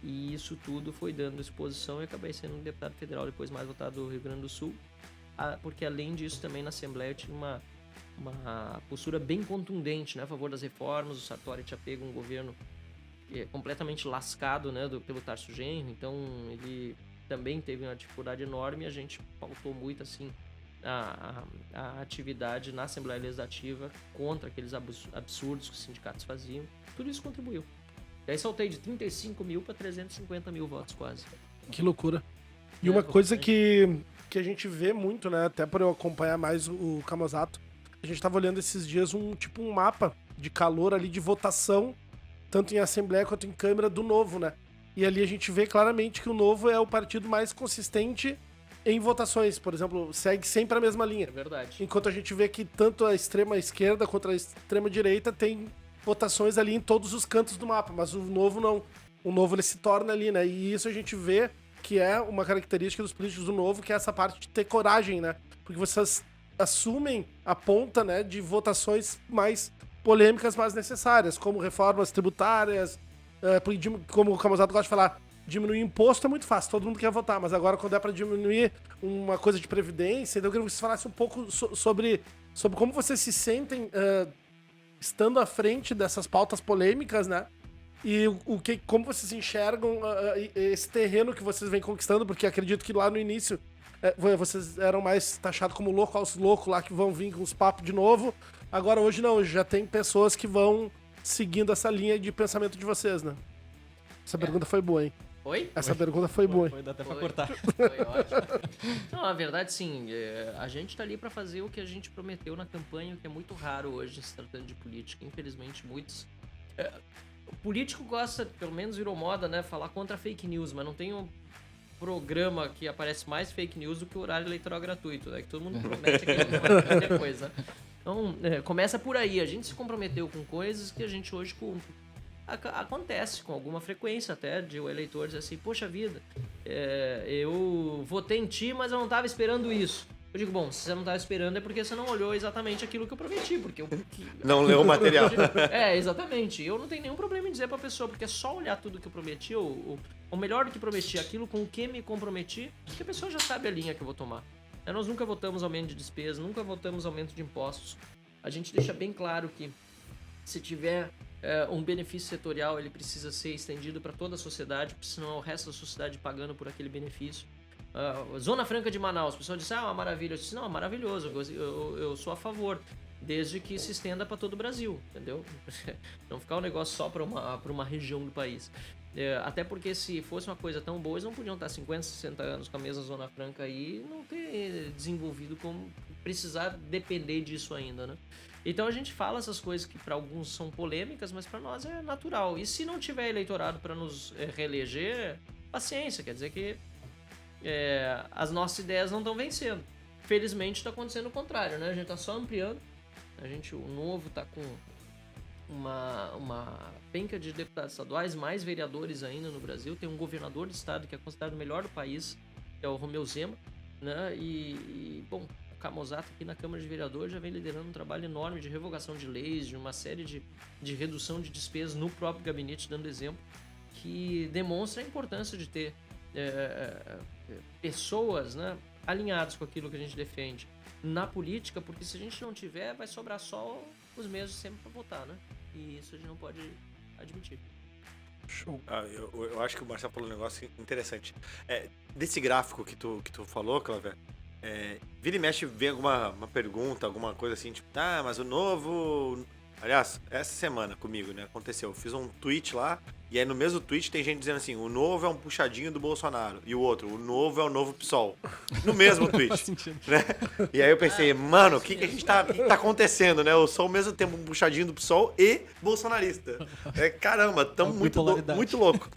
e isso tudo foi dando exposição e acabei sendo um deputado federal depois mais votado do Rio Grande do Sul, porque além disso também na Assembleia eu tinha uma postura bem contundente, né, a favor das reformas. O Sartori tinha pego um governo completamente lascado, né, pelo Tarso Genro, então ele também teve uma dificuldade enorme e a gente pautou muito, assim, a atividade na Assembleia Legislativa contra aqueles absurdos que os sindicatos faziam. Tudo isso contribuiu. E aí saltei de 35 mil para 350 mil votos quase. Que loucura. E uma coisa que a gente vê muito, né, até por eu acompanhar mais o Camozato, a gente tava olhando esses dias um mapa de calor ali de votação, tanto em Assembleia quanto em Câmara do Novo, né? E ali a gente vê claramente que o Novo é o partido mais consistente em votações. Por exemplo, segue sempre a mesma linha. É verdade. Enquanto a gente vê que tanto a extrema esquerda quanto a extrema direita tem votações ali em todos os cantos do mapa. Mas o Novo não. O Novo ele se torna ali, né? E isso a gente vê que é uma característica dos políticos do Novo, que é essa parte de ter coragem, né? Porque vocês assumem a ponta, né, de votações mais polêmicas, mas necessárias, como reformas tributárias. Como o Camozato gosta de falar, diminuir imposto é muito fácil, todo mundo quer votar, mas agora quando é para diminuir uma coisa de previdência, então eu queria que vocês falassem um pouco sobre como vocês se sentem estando à frente dessas pautas polêmicas, né? E como vocês enxergam esse terreno que vocês vêm conquistando, porque acredito que lá no início vocês eram mais taxados como louco aos loucos lá que vão vir com os papos de novo. Agora hoje não, hoje já tem pessoas que vão seguindo essa linha de pensamento de vocês, né? Essa pergunta foi boa, hein? Oi? Essa pergunta foi boa, hein? Foi, dá até pra cortar. Foi ótimo. Não, na verdade, sim, a gente tá ali pra fazer o que a gente prometeu na campanha, que é muito raro hoje se tratando de política. Infelizmente, muitos... O político gosta, pelo menos virou moda, né? Falar contra fake news, mas não tem um programa que aparece mais fake news do que o horário eleitoral gratuito, né? Que todo mundo promete que não vai depois, né? Então, começa por aí. A gente se comprometeu com coisas que a gente hoje cumpre. Acontece com alguma frequência até de o eleitor dizer assim, poxa vida, eu votei em ti, mas eu não estava esperando isso. Eu digo, bom, se você não estava esperando é porque você não olhou exatamente aquilo que eu prometi, porque Não leu o material. Exatamente. Eu não tenho nenhum problema em dizer pra pessoa, porque é só olhar tudo que eu prometi, ou melhor do que prometi, aquilo com o que me comprometi, que a pessoa já sabe a linha que eu vou tomar. Nós nunca votamos aumento de despesa, nunca votamos aumento de impostos. A gente deixa bem claro que se tiver um benefício setorial, ele precisa ser estendido para toda a sociedade, porque senão é o resto da sociedade pagando por aquele benefício. Zona Franca de Manaus, o pessoal disse, uma maravilha. Eu disse, não, é maravilhoso, eu sou a favor, desde que se estenda para todo o Brasil, entendeu? Não ficar um negócio só para uma região do país. Até porque se fosse uma coisa tão boa, eles não podiam estar 50, 60 anos com a mesma Zona Franca aí e não ter desenvolvido como precisar depender disso ainda, né? Então a gente fala essas coisas que para alguns são polêmicas, mas para nós é natural. E se não tiver eleitorado para nos reeleger, paciência, quer dizer que as nossas ideias não estão vencendo. Felizmente está acontecendo o contrário, né? A gente está só ampliando. O Novo está com uma penca de deputados estaduais, mais vereadores ainda no Brasil. Tem um governador de estado que é considerado o melhor do país, que é o Romeu Zema, né? Bom, o Camozato aqui na Câmara de Vereadores já vem liderando um trabalho enorme de revogação de leis, de uma série de redução de despesas no próprio gabinete, dando exemplo. que demonstra a importância de ter pessoas, né, alinhadas com aquilo que a gente defende na política, porque se a gente não tiver, vai sobrar só os mesmos sempre para votar, né? E isso a gente não pode admitir. Show. Eu acho que o Marcelo falou um negócio interessante. Desse gráfico que tu falou, Cláudio, vira e mexe, vem uma pergunta, alguma coisa assim, tipo, mas o novo... Aliás, essa semana comigo, né, aconteceu. Eu fiz um tweet lá, e aí no mesmo tweet tem gente dizendo assim, o novo é um puxadinho do Bolsonaro. E o outro, o novo é o novo PSOL. No mesmo tweet. Faz sentido. Né? E aí eu pensei, mano, o que a gente tá acontecendo, né? Eu sou ao mesmo tempo um puxadinho do PSOL e bolsonarista. Caramba, tamo muito louco.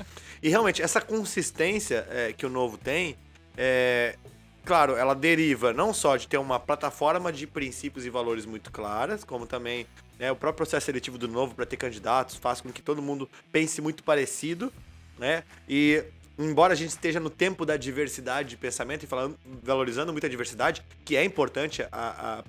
E realmente, essa consistência que o novo tem, claro, ela deriva não só de ter uma plataforma de princípios e valores muito claras, como também o próprio processo seletivo do novo para ter candidatos faz com que todo mundo pense muito parecido, né? E embora a gente esteja no tempo da diversidade de pensamento e valorizando muito a diversidade, que é importante a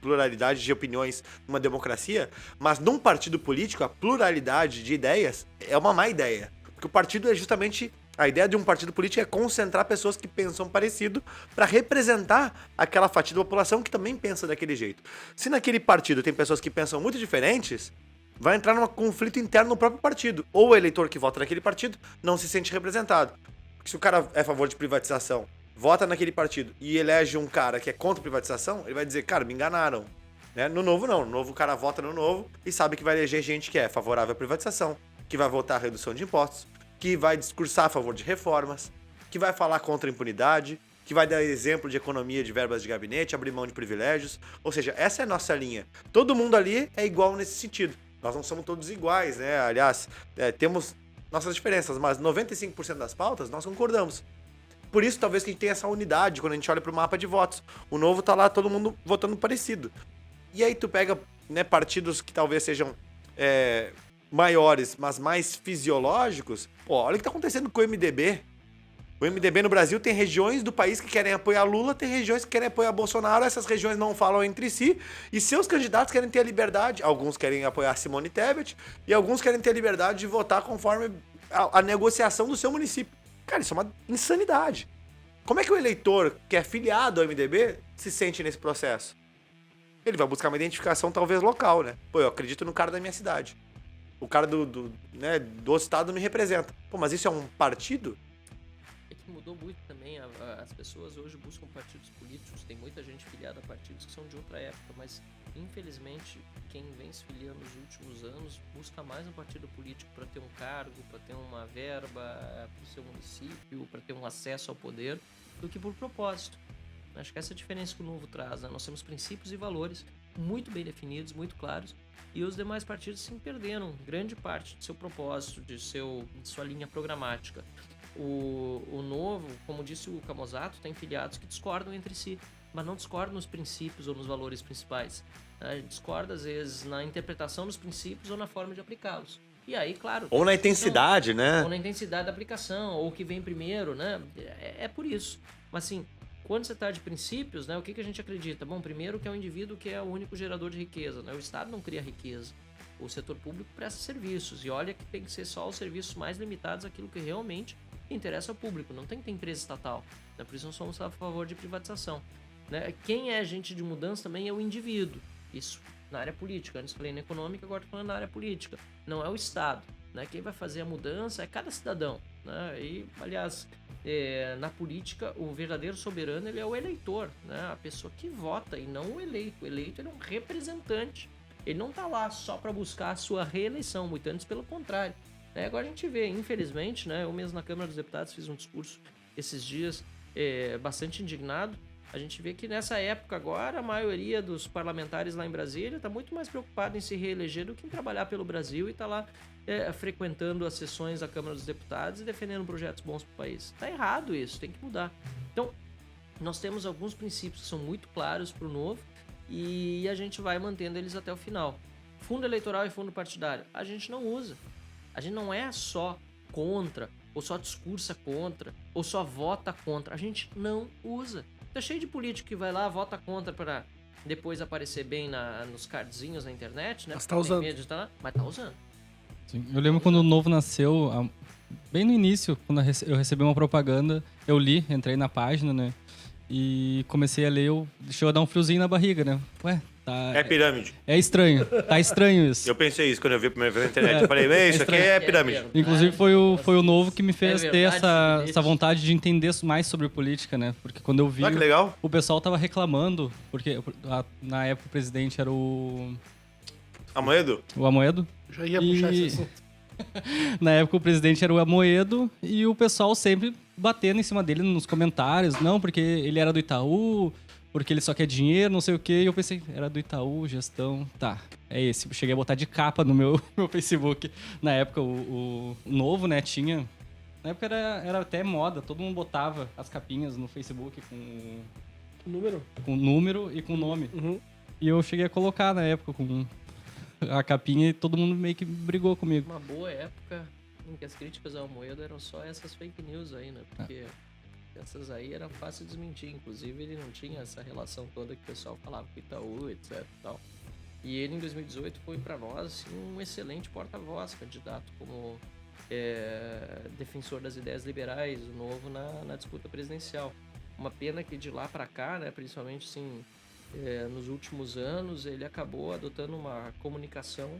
pluralidade de opiniões numa democracia, mas num partido político a pluralidade de ideias é uma má ideia. Porque o partido é justamente... A ideia de um partido político é concentrar pessoas que pensam parecido para representar aquela fatia da população que também pensa daquele jeito. Se naquele partido tem pessoas que pensam muito diferentes, vai entrar num conflito interno no próprio partido. Ou o eleitor que vota naquele partido não se sente representado. Porque se o cara é a favor de privatização, vota naquele partido e elege um cara que é contra a privatização, ele vai dizer, cara, me enganaram. Né? No novo não. No novo o cara vota no novo e sabe que vai eleger gente que é favorável à privatização, que vai votar a redução de impostos, que vai discursar a favor de reformas, que vai falar contra a impunidade, que vai dar exemplo de economia de verbas de gabinete, abrir mão de privilégios. Ou seja, essa é a nossa linha. Todo mundo ali é igual nesse sentido. Nós não somos todos iguais, né? Aliás, temos nossas diferenças, mas 95% das pautas nós concordamos. Por isso, talvez, que a gente tenha essa unidade quando a gente olha para o mapa de votos. O novo tá lá, todo mundo votando parecido. E aí tu pega, né, partidos que talvez sejam... maiores, mas mais fisiológicos, olha o que tá acontecendo com o MDB. O MDB no Brasil tem regiões do país que querem apoiar Lula, tem regiões que querem apoiar Bolsonaro, essas regiões não falam entre si, e seus candidatos querem ter a liberdade, alguns querem apoiar Simone Tebet, e alguns querem ter a liberdade de votar conforme a negociação do seu município. Cara, isso é uma insanidade. Como é que o eleitor que é filiado ao MDB se sente nesse processo? Ele vai buscar uma identificação talvez local, né? Eu acredito no cara da minha cidade. O cara do estado me representa. Mas isso é um partido? É que mudou muito também. As pessoas hoje buscam partidos políticos. Tem muita gente filiada a partidos que são de outra época. Mas, infelizmente, quem vem se filiando nos últimos anos busca mais um partido político para ter um cargo, para ter uma verba para o seu município, para ter um acesso ao poder, do que por propósito. Acho que essa é a diferença que o Novo traz, né? Nós temos princípios e valores muito bem definidos, muito claros, e os demais partidos se perderam grande parte de seu propósito, de sua linha programática. O Novo, como disse o Camozzato, tem filiados que discordam entre si, mas não discordam nos princípios ou nos valores principais. Discorda, às vezes, na interpretação dos princípios ou na forma de aplicá-los. E aí, claro... Ou na intensidade, né? Ou na intensidade da aplicação, ou o que vem primeiro, né? É por isso. Mas, assim... Quando você está de princípios, né, o que a gente acredita? Bom, primeiro que é o indivíduo que é o único gerador de riqueza, né? O Estado não cria riqueza. O setor público presta serviços. E olha que tem que ser só os serviços mais limitados àquilo que realmente interessa ao público. Não tem que ter empresa estatal. Né? Por isso nós somos a favor de privatização. Né? Quem é agente de mudança também é o indivíduo. Isso na área política. Antes falei na econômica, agora estou falando na área política. Não é o Estado. Né? Quem vai fazer a mudança é cada cidadão. Né? E, aliás... na política, o verdadeiro soberano ele é o eleitor, né? A pessoa que vota e não o eleito. O eleito ele é um representante. Ele não está lá só para buscar a sua reeleição, muito antes pelo contrário. Agora a gente vê, infelizmente, né? Eu mesmo na Câmara dos Deputados fiz um discurso esses dias bastante indignado. A gente vê que nessa época agora a maioria dos parlamentares lá em Brasília está muito mais preocupada em se reeleger do que em trabalhar pelo Brasil e está lá frequentando as sessões da Câmara dos Deputados e defendendo projetos bons para o país. Está errado isso, tem que mudar. Então, nós temos alguns princípios que são muito claros para o novo e a gente vai mantendo eles até o final. Fundo eleitoral e fundo partidário, a gente não usa. A gente não é só contra, ou só discursa contra, ou só vota contra. A gente não usa. Tá cheio de político que vai lá, vota contra para depois aparecer bem nos cardzinhos na internet, né? Mas tá usando. Mas tá usando. Sim. Eu lembro quando o Novo nasceu, bem no início, quando eu recebi uma propaganda, eu li, entrei na página, né? E comecei a ler, chegou a dar um friozinho na barriga, né? Ué, tá... É pirâmide. É estranho, tá estranho isso. Eu pensei isso quando eu vi a primeira vez na internet. Eu falei, isso aqui é pirâmide. Inclusive foi o Novo que me fez ter verdade, essa vontade de entender mais sobre política, né? Porque quando eu vi, Ah, que legal. o pessoal tava reclamando, porque na época o presidente era o Amoedo? Amoedo. Já ia puxar esse assunto. Na época o presidente era o Amoedo e o pessoal sempre batendo em cima dele nos comentários. Não, porque ele era do Itaú, porque ele só quer dinheiro, não sei o quê. E eu pensei, era do Itaú, gestão, tá, é esse. Eu cheguei a botar de capa no meu Facebook. Na época o Novo, né, tinha... Na época era até moda, todo mundo botava as capinhas no Facebook com número e com nome. Uhum. E eu cheguei a colocar na época com a capinha e todo mundo meio que brigou comigo. Uma boa época em que as críticas ao Amoedo eram só essas fake news aí, né? Porque essas aí era fácil de desmentir. Inclusive, ele não tinha essa relação toda que o pessoal falava com o Itaú, etc e tal. E ele, em 2018, foi para nós assim, um excelente porta-voz, candidato como defensor das ideias liberais, o Novo, na disputa presidencial. Uma pena que de lá para cá, né, principalmente assim, nos últimos anos, ele acabou adotando uma comunicação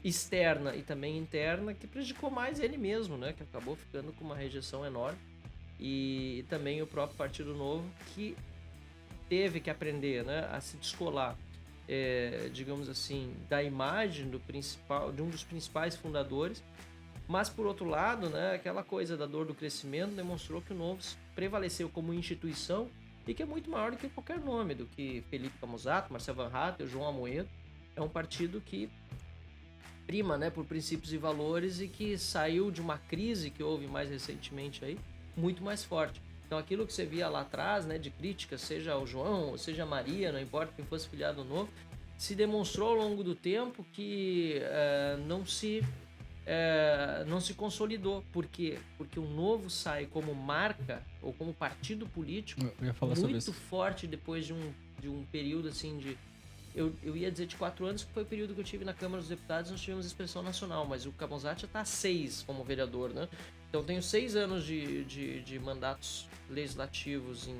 externa e também interna que prejudicou mais ele mesmo, né, que acabou ficando com uma rejeição enorme. E também o próprio Partido Novo, que teve que aprender, né, a se descolar, digamos assim, da imagem de um dos principais fundadores. Mas, por outro lado, né, aquela coisa da dor do crescimento demonstrou que o Novo prevaleceu como instituição e que é muito maior do que qualquer nome, do que Felipe Camusato, Marcel Van Hatten, João Amoedo. É um partido que prima, né, por princípios e valores e que saiu de uma crise que houve mais recentemente aí, muito mais forte. Então, aquilo que você via lá atrás, né, de críticas, seja ao João, ou seja a Maria, não importa quem fosse filiado Novo, se demonstrou ao longo do tempo que não se consolidou. Por quê? Porque o Novo sai como marca ou como partido político Eu ia falar sobre muito isso. forte depois de um período assim de... Eu ia dizer de 4 anos, que foi o período que eu tive na Câmara dos Deputados, nós tivemos expressão nacional, mas o Camusato já está há 6 como vereador, né? Então eu tenho 6 anos de mandatos legislativos em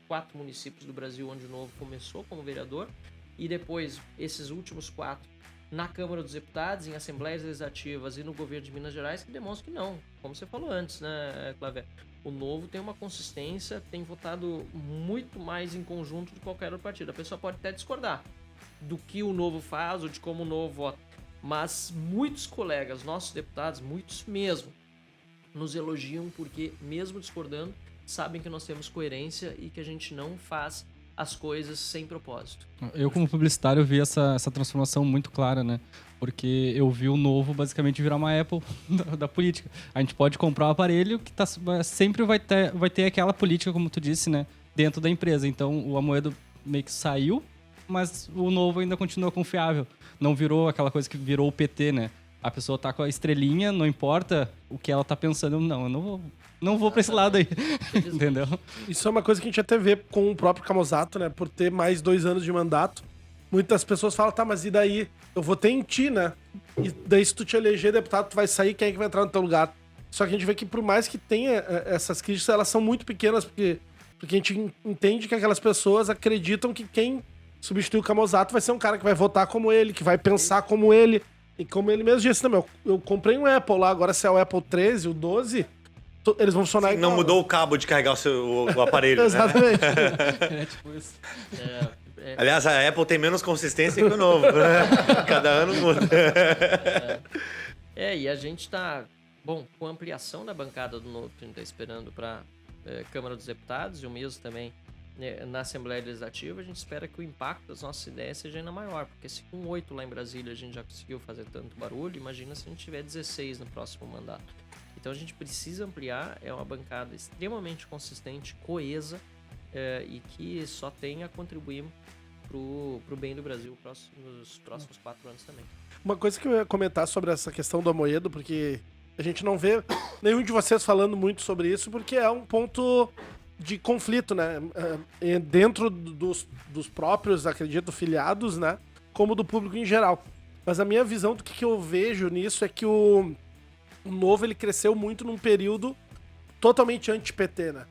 4 municípios do Brasil onde o Novo começou como vereador, e depois esses últimos 4 na Câmara dos Deputados, em assembleias legislativas e no governo de Minas Gerais, que demonstram que não, como você falou antes, né, Claver? O Novo tem uma consistência, tem votado muito mais em conjunto do que qualquer outro partido. A pessoa pode até discordar do que o Novo faz ou de como o Novo vota, mas muitos colegas, nossos deputados, muitos mesmo, nos elogiam porque, mesmo discordando, sabem que nós temos coerência e que a gente não faz as coisas sem propósito. Eu, como publicitário, vi essa transformação muito clara, né? Porque eu vi o Novo basicamente virar uma Apple da política. A gente pode comprar um aparelho que sempre vai ter aquela política, como tu disse, né? Dentro da empresa. Então, o Amoedo meio que saiu, mas o Novo ainda continua confiável. Não virou aquela coisa que virou o PT, né? A pessoa tá com a estrelinha, não importa o que ela tá pensando. Eu não vou pra esse lado aí. Entendeu? Isso é uma coisa que a gente até vê com o próprio Camusato, né? Por ter mais 2 anos de mandato. Muitas pessoas falam, tá, mas e daí? Eu votei em ti, né? E daí se tu te eleger deputado, tu vai sair, quem é que vai entrar no teu lugar? Só que a gente vê que por mais que tenha essas críticas, elas são muito pequenas, porque a gente entende que aquelas pessoas acreditam que quem substituir o Camusato vai ser um cara que vai votar como ele, que vai pensar como ele. E como ele mesmo disse, também, eu comprei um Apple lá, agora se é o Apple 13, o 12, eles vão funcionar igual. Não mudou o cabo de carregar o aparelho, né? Exatamente. É tipo isso. Aliás, a Apple tem menos consistência que o Novo, né? Cada ano muda. E a gente tá, com a ampliação da bancada do Novo, que a gente tá esperando para Câmara dos Deputados, e o mesmo também na Assembleia Legislativa, a gente espera que o impacto das nossas ideias seja ainda maior, porque se com 8 lá em Brasília a gente já conseguiu fazer tanto barulho, imagina se a gente tiver 16 no próximo mandato. Então a gente precisa ampliar, é uma bancada extremamente consistente, coesa, e que só tem a contribuir pro bem do Brasil nos próximos 4 anos também. Uma coisa que eu ia comentar sobre essa questão do Amoedo, porque a gente não vê nenhum de vocês falando muito sobre isso, porque é um ponto de conflito, né? Dentro dos próprios, acredito, filiados, né? Como do público em geral. Mas a minha visão do que eu vejo nisso é que o Novo ele cresceu muito num período totalmente anti-PT, né?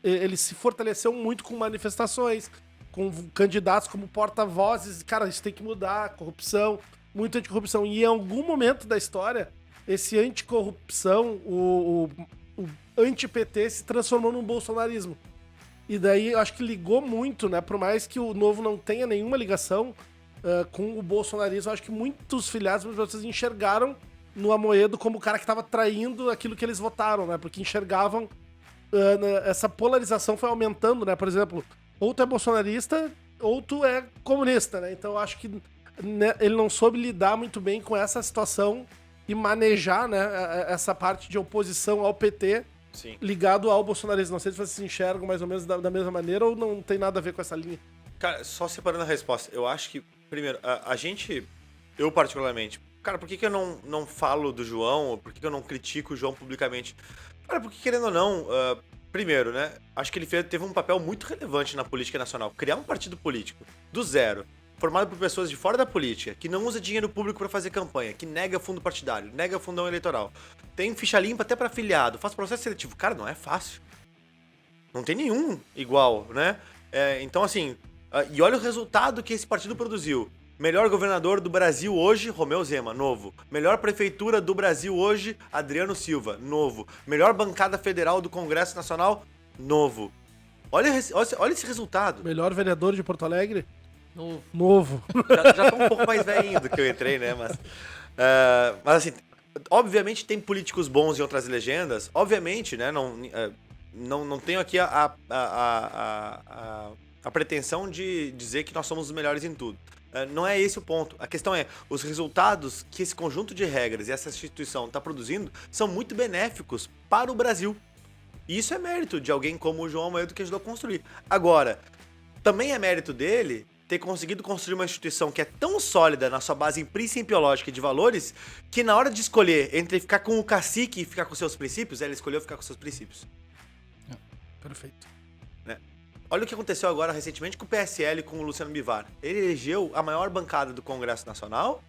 Ele se fortaleceu muito com manifestações, com candidatos como porta-vozes. Cara, isso tem que mudar, corrupção, muito anticorrupção. E em algum momento da história, esse anticorrupção, o anti-PT se transformou num bolsonarismo. E daí eu acho que ligou muito, né? Por mais que o Novo não tenha nenhuma ligação com o bolsonarismo, eu acho que muitos filiados, muitas pessoas enxergaram no Amoedo como o cara que estava traindo aquilo que eles votaram, né? Porque enxergavam essa polarização foi aumentando, né? Por exemplo, ou tu é bolsonarista ou tu é comunista, né? Então eu acho que né, ele não soube lidar muito bem com essa situação e manejar, né, essa parte de oposição ao PT. Sim. Ligado ao bolsonarismo. Não sei se vocês se enxergam mais ou menos da mesma maneira ou não tem nada a ver com essa linha. Cara, só separando a resposta, eu acho que, primeiro, a gente, eu particularmente, cara, por que eu não falo do João, ou por que eu não critico o João publicamente? Cara, porque querendo ou não, primeiro, né, acho que ele teve um papel muito relevante na política nacional. Criar um partido político do zero, formado por pessoas de fora da política, que não usa dinheiro público para fazer campanha, que nega fundo partidário, nega fundão eleitoral, tem ficha limpa até para afiliado, faz processo seletivo. Cara, não é fácil. Não tem nenhum igual, né? Então, assim, e olha o resultado que esse partido produziu. Melhor governador do Brasil hoje, Romeu Zema, novo. Melhor prefeitura do Brasil hoje, Adriano Silva, novo. Melhor bancada federal do Congresso Nacional, novo. Olha esse resultado. Melhor vereador de Porto Alegre? Novo. Já tô um pouco mais velhinho do que eu entrei, né? Mas assim, obviamente tem políticos bons em outras legendas. Obviamente, né? Não tenho aqui a pretensão de dizer que nós somos os melhores em tudo. Não é esse o ponto. A questão é, os resultados que esse conjunto de regras e essa instituição está produzindo são muito benéficos para o Brasil. E isso é mérito de alguém como o João Amoedo que ajudou a construir. Agora, também é mérito dele ter conseguido construir uma instituição que é tão sólida na sua base principiológica de valores, que na hora de escolher entre ficar com o cacique e ficar com seus princípios, ela escolheu ficar com seus princípios. Perfeito. Né? Olha o que aconteceu agora recentemente com o PSL e com o Luciano Bivar. Ele elegeu a maior bancada do Congresso Nacional,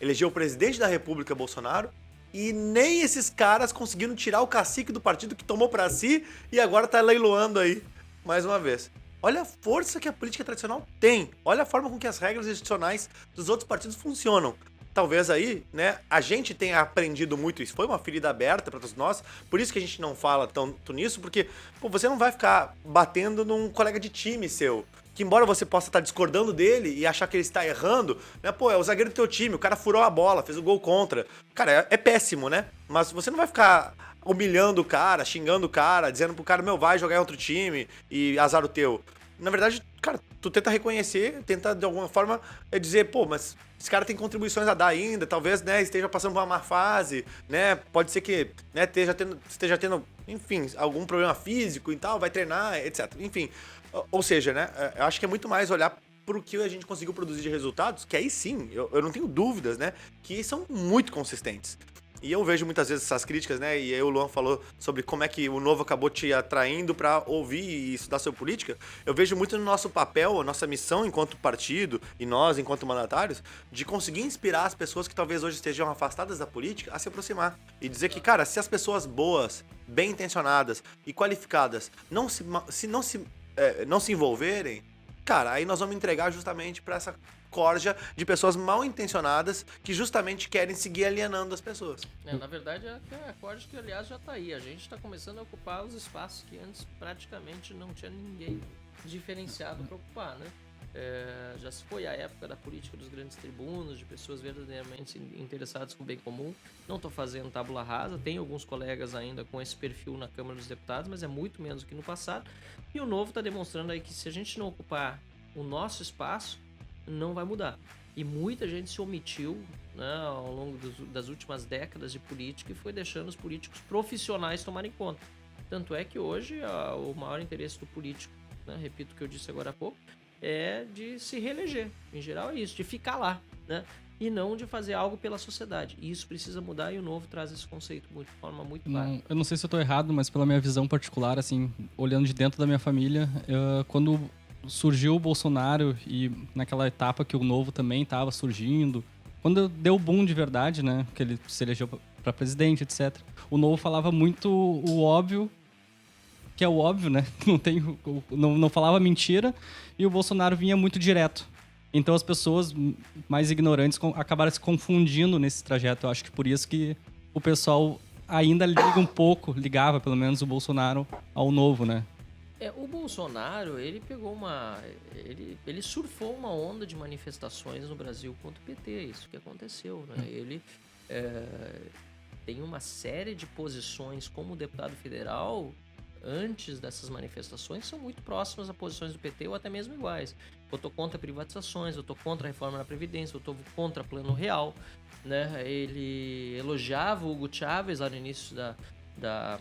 elegeu o presidente da República, Bolsonaro, e nem esses caras conseguiram tirar o cacique do partido que tomou pra si e agora tá leiloando aí, mais uma vez. Olha a força que a política tradicional tem. Olha a forma com que as regras institucionais dos outros partidos funcionam. Talvez aí, né, a gente tenha aprendido muito isso. Foi uma ferida aberta para todos nós. Por isso que a gente não fala tanto nisso, porque pô, você não vai ficar batendo num colega de time seu. Que embora você possa estar discordando dele e achar que ele está errando, né, pô, é o zagueiro do teu time, o cara furou a bola, fez o gol contra. Cara, é péssimo, né? Mas você não vai ficar humilhando o cara, xingando o cara, dizendo pro cara, meu, vai jogar em outro time e azar o teu. Na verdade, cara, tu tenta reconhecer, tenta de alguma forma dizer, pô, mas esse cara tem contribuições a dar ainda, talvez, né, esteja passando por uma má fase, né, pode ser que, né, esteja tendo, enfim, algum problema físico e tal, vai treinar, etc. Enfim, ou seja, né, eu acho que é muito mais olhar pro que a gente conseguiu produzir de resultados, que aí sim, eu não tenho dúvidas, né, que são muito consistentes. E eu vejo muitas vezes essas críticas, né? E aí o Luan falou sobre como é que o Novo acabou te atraindo para ouvir e estudar sobre política. Eu vejo muito no nosso papel, a nossa missão enquanto partido e nós enquanto mandatários, de conseguir inspirar as pessoas que talvez hoje estejam afastadas da política a se aproximar. E dizer que, cara, se as pessoas boas, bem intencionadas e qualificadas não se envolverem, cara, aí nós vamos entregar justamente para essa corja de pessoas mal intencionadas que justamente querem seguir alienando as pessoas. Na verdade, é a corja que, aliás, já tá aí. A gente tá começando a ocupar os espaços que antes praticamente não tinha ninguém diferenciado para ocupar, né? Já se foi a época da política dos grandes tribunos, de pessoas verdadeiramente interessadas com o bem comum. Não tô fazendo tábula rasa, tem alguns colegas ainda com esse perfil na Câmara dos Deputados, mas é muito menos do que no passado. E o Novo tá demonstrando aí que se a gente não ocupar o nosso espaço, não vai mudar. E muita gente se omitiu, né, ao longo das últimas décadas de política e foi deixando os políticos profissionais tomarem conta. Tanto é que hoje o maior interesse do político, né, repito o que eu disse agora há pouco, é de se reeleger. Em geral é isso, de ficar lá, né? E não de fazer algo pela sociedade. E isso precisa mudar e o Novo traz esse conceito de forma muito clara. Eu não sei se eu tô errado, mas pela minha visão particular, assim, olhando de dentro da minha família, quando surgiu o Bolsonaro e naquela etapa que o Novo também estava surgindo, quando deu o boom de verdade, né? Que ele se elegeu para presidente, etc. O Novo falava muito o óbvio, que é o óbvio, né? Não falava mentira, e o Bolsonaro vinha muito direto. Então as pessoas mais ignorantes acabaram se confundindo nesse trajeto. Eu acho que por isso que o pessoal ainda ligava pelo menos o Bolsonaro ao Novo, né? O Bolsonaro, ele pegou ele surfou uma onda de manifestações no Brasil contra o PT, isso que aconteceu, né? Ele tem uma série de posições como deputado federal antes dessas manifestações que são muito próximas a posições do PT ou até mesmo iguais. Eu tô contra privatizações, eu tô contra a reforma da Previdência, eu tô contra Plano Real, né? Ele elogiava o Hugo Chávez lá no início da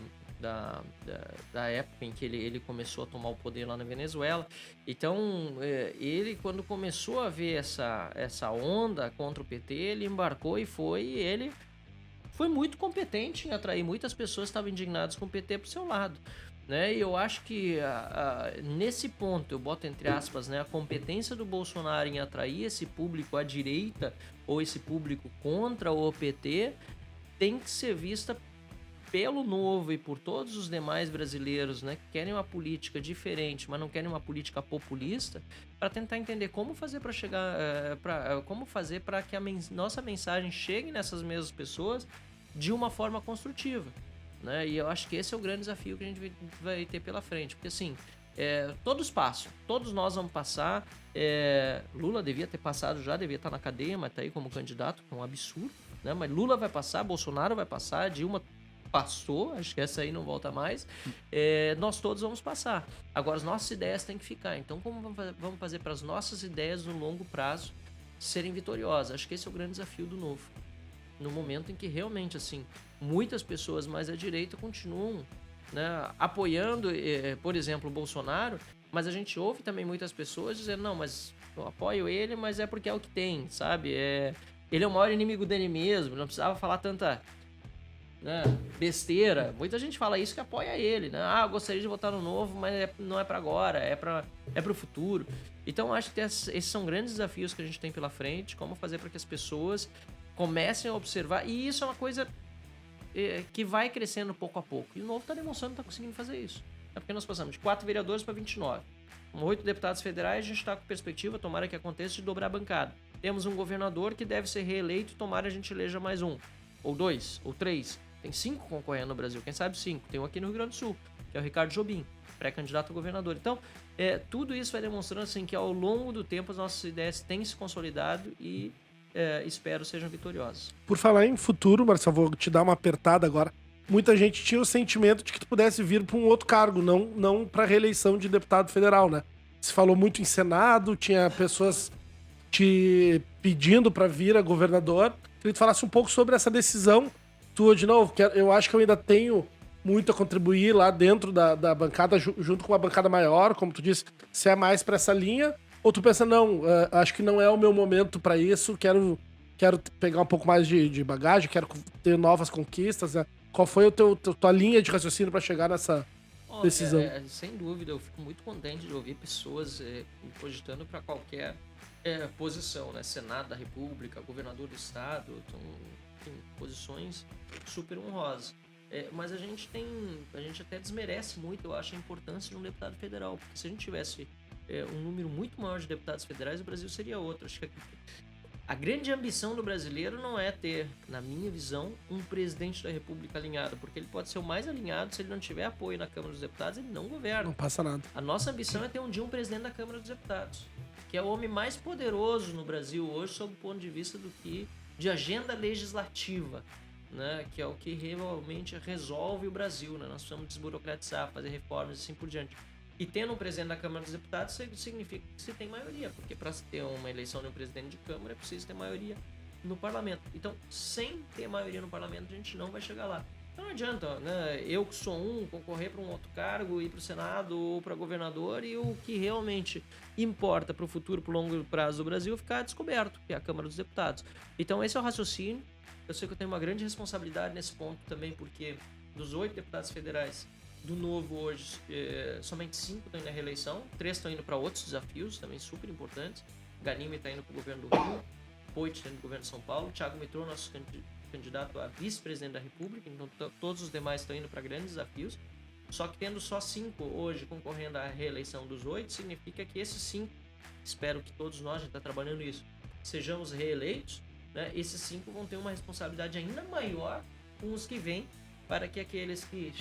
época em que ele começou a tomar o poder lá na Venezuela. Então, ele, quando começou a ver essa onda contra o PT, ele embarcou e ele foi muito competente em atrair muitas pessoas que estavam indignadas com o PT pro seu lado, né? E eu acho que nesse ponto, eu boto entre aspas, né, a competência do Bolsonaro em atrair esse público à direita ou esse público contra o PT tem que ser vista pelo Novo e por todos os demais brasileiros, né, que querem uma política diferente, mas não querem uma política populista, para tentar entender como fazer para chegar, como fazer para que a nossa mensagem chegue nessas mesmas pessoas de uma forma construtiva, né? E eu acho que esse é o grande desafio que a gente vai ter pela frente, porque assim, todos passam, todos nós vamos passar. Lula devia ter passado já, devia estar na cadeia, mas tá aí como candidato, que é um absurdo, né? Mas Lula vai passar, Bolsonaro vai passar, Dilma passou, acho que essa aí não volta mais. Nós todos vamos passar. Agora, as nossas ideias têm que ficar. Então, como vamos fazer para as nossas ideias no longo prazo serem vitoriosas? Acho que esse é o grande desafio do Novo. No momento em que realmente, assim, muitas pessoas mais à direita continuam, né, apoiando, por exemplo, o Bolsonaro, mas a gente ouve também muitas pessoas dizendo, não, mas eu apoio ele, mas é porque é o que tem, sabe? Ele é o maior inimigo dele mesmo, não precisava falar tanta... né, besteira. Muita gente fala isso que apoia ele, né? Eu gostaria de votar no Novo, mas não é para agora, é para o futuro. Então acho que esses são grandes desafios que a gente tem pela frente, como fazer para que as pessoas comecem a observar, e isso é uma coisa que vai crescendo pouco a pouco, e o Novo está demonstrando que está conseguindo fazer isso. É porque nós passamos de 4 vereadores para 29. Com 8 deputados federais, a gente está com perspectiva, tomara que aconteça, de dobrar a bancada. Temos um governador que deve ser reeleito, tomara a gente eleja mais um, ou 2, ou 3. Tem 5 concorrendo no Brasil, quem sabe 5. Tem um aqui no Rio Grande do Sul, que é o Ricardo Jobim, pré-candidato a governador. Então, tudo isso vai demonstrando assim, que ao longo do tempo as nossas ideias têm se consolidado e espero sejam vitoriosas. Por falar em futuro, Marcelo, vou te dar uma apertada agora. Muita gente tinha o sentimento de que tu pudesse vir para um outro cargo, não para reeleição de deputado federal, né? Se falou muito em Senado, tinha pessoas te pedindo para vir a governador. Queria que tu falasse um pouco sobre essa decisão tua de novo, que eu acho que eu ainda tenho muito a contribuir lá dentro da bancada, junto com uma bancada maior, como tu disse, se é mais pra essa linha, ou tu pensa, não, acho que não é o meu momento pra isso, quero pegar um pouco mais de bagagem, quero ter novas conquistas, né? Qual foi tua linha de raciocínio pra chegar nessa decisão? Sem dúvida, eu fico muito contente de ouvir pessoas me cogitando pra qualquer posição, né? Senado da República, governador do Estado, posições super honrosas. Mas a gente até desmerece muito, eu acho, a importância de um deputado federal, porque se a gente tivesse um número muito maior de deputados federais, o Brasil seria outro. Acho que a grande ambição do brasileiro não é ter, na minha visão, um presidente da República alinhado, porque ele pode ser o mais alinhado, se ele não tiver apoio na Câmara dos Deputados, ele não governa. Não passa nada. A nossa ambição é ter um dia um presidente da Câmara dos Deputados, que é o homem mais poderoso no Brasil hoje, sob o ponto de vista de agenda legislativa, né, que é o que realmente resolve o Brasil, né? Nós precisamos desburocratizar, fazer reformas e assim por diante. E tendo um presidente da Câmara dos Deputados significa que se tem maioria, porque para se ter uma eleição de um presidente de Câmara é preciso ter maioria no Parlamento. Então, sem ter maioria no Parlamento, a gente não vai chegar lá. Então não adianta, né, eu que sou concorrer para um outro cargo, ir para o Senado ou para governador, e o que realmente importa para o futuro, para o longo prazo do Brasil, ficar descoberto, que é a Câmara dos Deputados. Então esse é o raciocínio. Eu sei que eu tenho uma grande responsabilidade nesse ponto também, porque dos 8 deputados federais do Novo hoje, somente 5 estão indo à reeleição, 3 estão indo para outros desafios também super importantes. Ganime está indo para o governo do Rio, Poit dentro do governo de São Paulo, Thiago Mitrô, nosso candidato a vice-presidente da República, então todos os demais estão indo para grandes desafios. Só que tendo só 5 hoje concorrendo à reeleição dos 8, significa que esses 5, espero que todos nós, a gente está trabalhando isso, sejamos reeleitos, né? Esses 5 vão ter uma responsabilidade ainda maior com os que vêm, para que aqueles que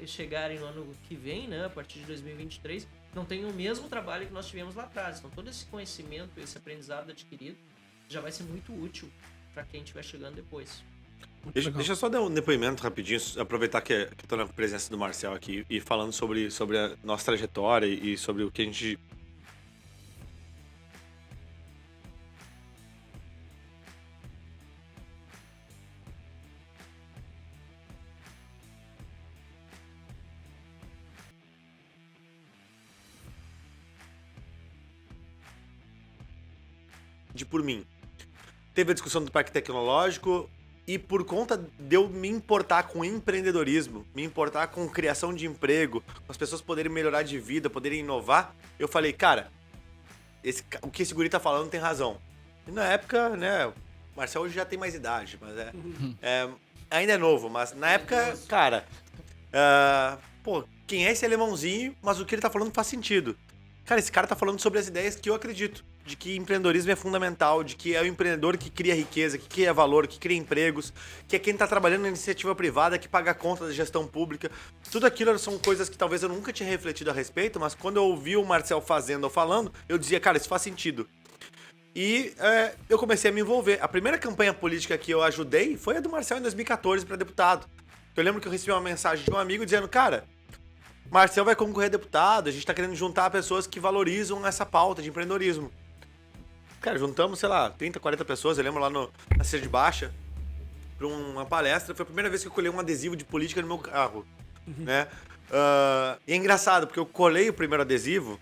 chegarem no ano que vem, né, a partir de 2023, não tenham o mesmo trabalho que nós tivemos lá atrás. Então todo esse conhecimento, esse aprendizado adquirido, já vai ser muito útil para quem estiver chegando depois. Deixa eu só dar um depoimento rapidinho, aproveitar que eu tô na presença do Marcel aqui e falando sobre a nossa trajetória e sobre o que a gente... por mim. Teve a discussão do parque tecnológico e por conta de eu me importar com empreendedorismo, me importar com criação de emprego, com as pessoas poderem melhorar de vida, poderem inovar, eu falei, cara, o que esse guri tá falando tem razão. E na época, né, o Marcel hoje já tem mais idade, mas ainda é novo, mas na época, cara, quem é esse alemãozinho, mas o que ele tá falando faz sentido. Cara, esse cara tá falando sobre as ideias que eu acredito. De que empreendedorismo é fundamental, de que é o empreendedor que cria riqueza, que cria valor, que cria empregos, que é quem tá trabalhando na iniciativa privada, que paga a conta da gestão pública. Tudo aquilo são coisas que talvez eu nunca tinha refletido a respeito, mas quando eu ouvi o Marcel fazendo ou falando, eu dizia, cara, isso faz sentido. E eu comecei a me envolver. A primeira campanha política que eu ajudei foi a do Marcel em 2014 para deputado. Eu lembro que eu recebi uma mensagem de um amigo dizendo, cara, Marcel vai concorrer a deputado, a gente tá querendo juntar pessoas que valorizam essa pauta de empreendedorismo. Cara, juntamos, sei lá, 30, 40 pessoas, eu lembro lá na Cidade Baixa, pra uma palestra. Foi a primeira vez que eu colei um adesivo de política no meu carro, né? E é engraçado, porque eu colei o primeiro adesivo